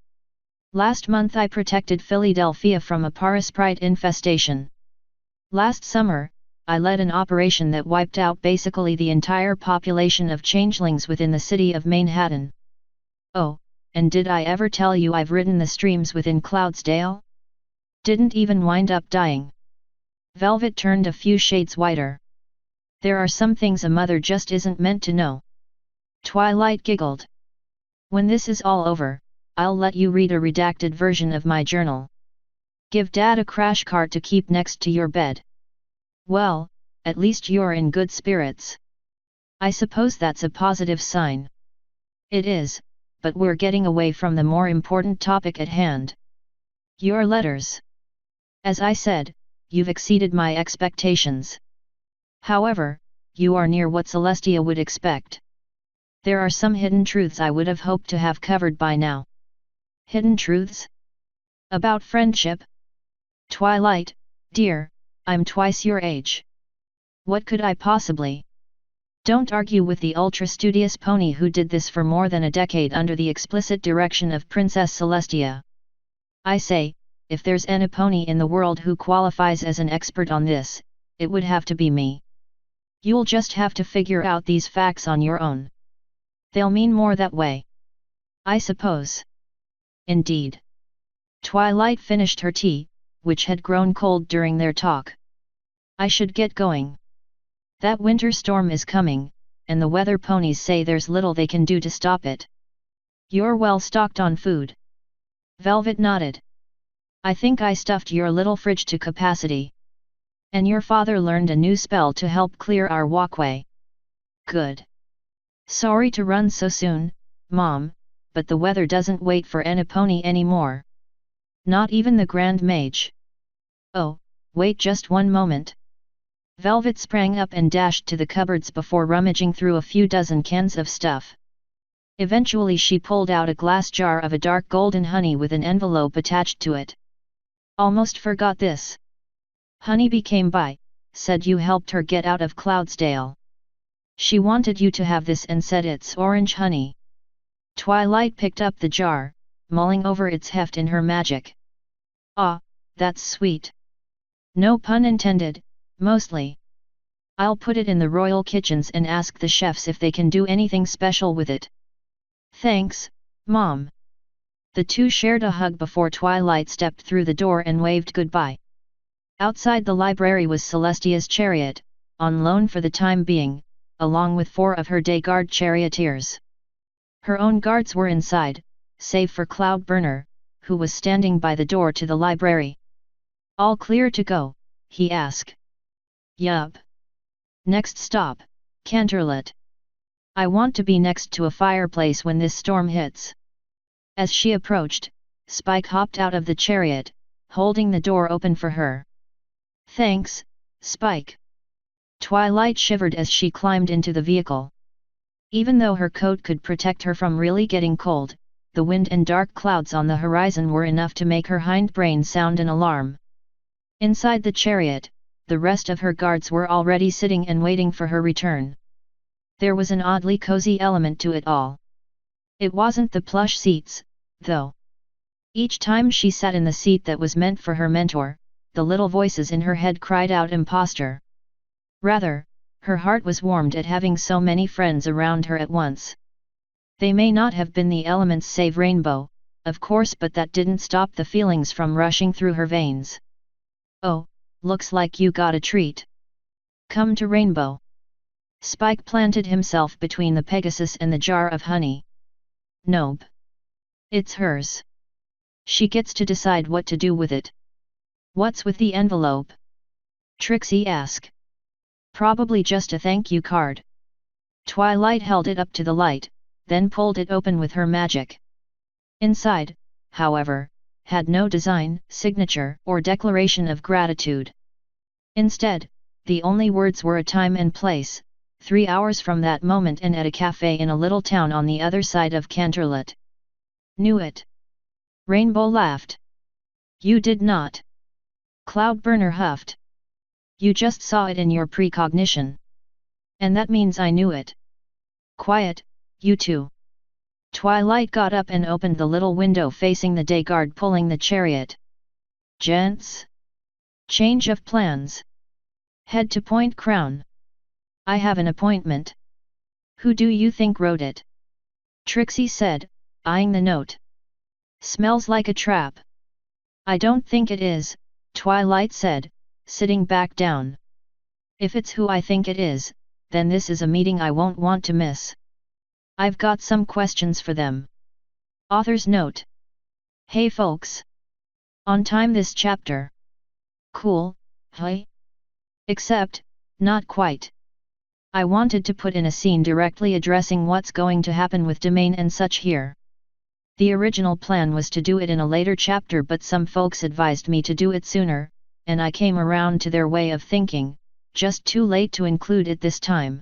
Last month I protected Philadelphia from a parasprite infestation. Last summer, I led an operation that wiped out basically the entire population of changelings within the city of Manhattan. Oh, and did I ever tell you I've ridden the streams within Cloudsdale? Didn't even wind up dying. Velvet turned a few shades whiter. There are some things a mother just isn't meant to know. Twilight giggled. When this is all over, I'll let you read a redacted version of my journal. Give Dad a crash cart to keep next to your bed. Well, at least you're in good spirits. I suppose that's a positive sign. It is, but we're getting away from the more important topic at hand. Your letters. As I said, you've exceeded my expectations. However, you are near what Celestia would expect. There are some hidden truths I would have hoped to have covered by now. Hidden truths? About friendship? Twilight, dear, I'm twice your age. What could I possibly? Don't argue with the ultra-studious pony who did this for more than a decade under the explicit direction of Princess Celestia. I say, if there's any pony in the world who qualifies as an expert on this, it would have to be me. You'll just have to figure out these facts on your own. They'll mean more that way, I suppose. Indeed. Twilight finished her tea, which had grown cold during their talk. I should get going. That winter storm is coming, and the weather ponies say there's little they can do to stop it. You're well stocked on food. Velvet nodded. I think I stuffed your little fridge to capacity. And your father learned a new spell to help clear our walkway. Good. Sorry to run so soon, Mom, but the weather doesn't wait for any pony anymore. Not even the Grand Mage. Oh, wait just one moment. Velvet sprang up and dashed to the cupboards before rummaging through a few dozen cans of stuff. Eventually she pulled out a glass jar of a dark golden honey with an envelope attached to it. Almost forgot this. Honeybee came by, said you helped her get out of Cloudsdale. She wanted you to have this and said it's orange honey. Twilight picked up the jar, mulling over its heft in her magic. Ah, that's sweet. No pun intended, mostly. I'll put it in the royal kitchens and ask the chefs if they can do anything special with it. Thanks, Mom. The two shared a hug before Twilight stepped through the door and waved goodbye. Outside the library was Celestia's chariot, on loan for the time being, along with 4 of her day guard charioteers. Her own guards were inside, save for Cloudburner, who was standing by the door to the library. All clear to go, he asked. Yup. Next stop, Canterlot. I want to be next to a fireplace when this storm hits. As she approached, Spike hopped out of the chariot, holding the door open for her. Thanks, Spike. Twilight shivered as she climbed into the vehicle. Even though her coat could protect her from really getting cold, the wind and dark clouds on the horizon were enough to make her hindbrain sound an alarm. Inside the chariot, the rest of her guards were already sitting and waiting for her return. There was an oddly cozy element to it all. It wasn't the plush seats, though. Each time she sat in the seat that was meant for her mentor, the little voices in her head cried out imposter. Rather, her heart was warmed at having so many friends around her at once. They may not have been the elements save Rainbow, of course, but that didn't stop the feelings from rushing through her veins. Oh, looks like you got a treat. Come to Rainbow. Spike planted himself between the Pegasus and the jar of honey. Nope. It's hers. She gets to decide what to do with it. What's with the envelope? Trixie asked. Probably just a thank you card. Twilight held it up to the light, then pulled it open with her magic. Inside, however, had no design, signature, or declaration of gratitude. Instead, the only words were a time and place, 3 hours from that moment and at a cafe in a little town on the other side of Canterlot. Knew it. Rainbow laughed. You did not. Cloudburner huffed. You just saw it in your precognition. And that means I knew it. Quiet, you two. Twilight got up and opened the little window facing the day guard pulling the chariot. Gents? Change of plans. Head to Point Crown. I have an appointment. Who do you think wrote it? Trixie said, eyeing the note. Smells like a trap. I don't think it is, Twilight said, sitting back down. If it's who I think it is, then this is a meeting I won't want to miss. I've got some questions for them. Author's note. Hey folks. On time this chapter. Cool, hey? Except, not quite. I wanted to put in a scene directly addressing what's going to happen with Domain and such here. The original plan was to do it in a later chapter, but some folks advised me to do it sooner, and I came around to their way of thinking, just too late to include it this time.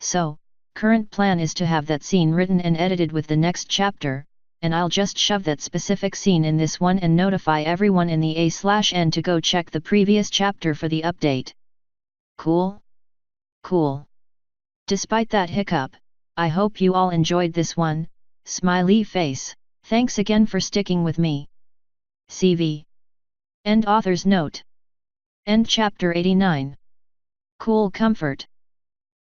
So, current plan is to have that scene written and edited with the next chapter, and I'll just shove that specific scene in this one and notify everyone in the A/N to go check the previous chapter for the update. Cool? Cool. Despite that hiccup, I hope you all enjoyed this one, smiley face. Thanks again for sticking with me. CV. End author's note. End chapter 89. Cool comfort.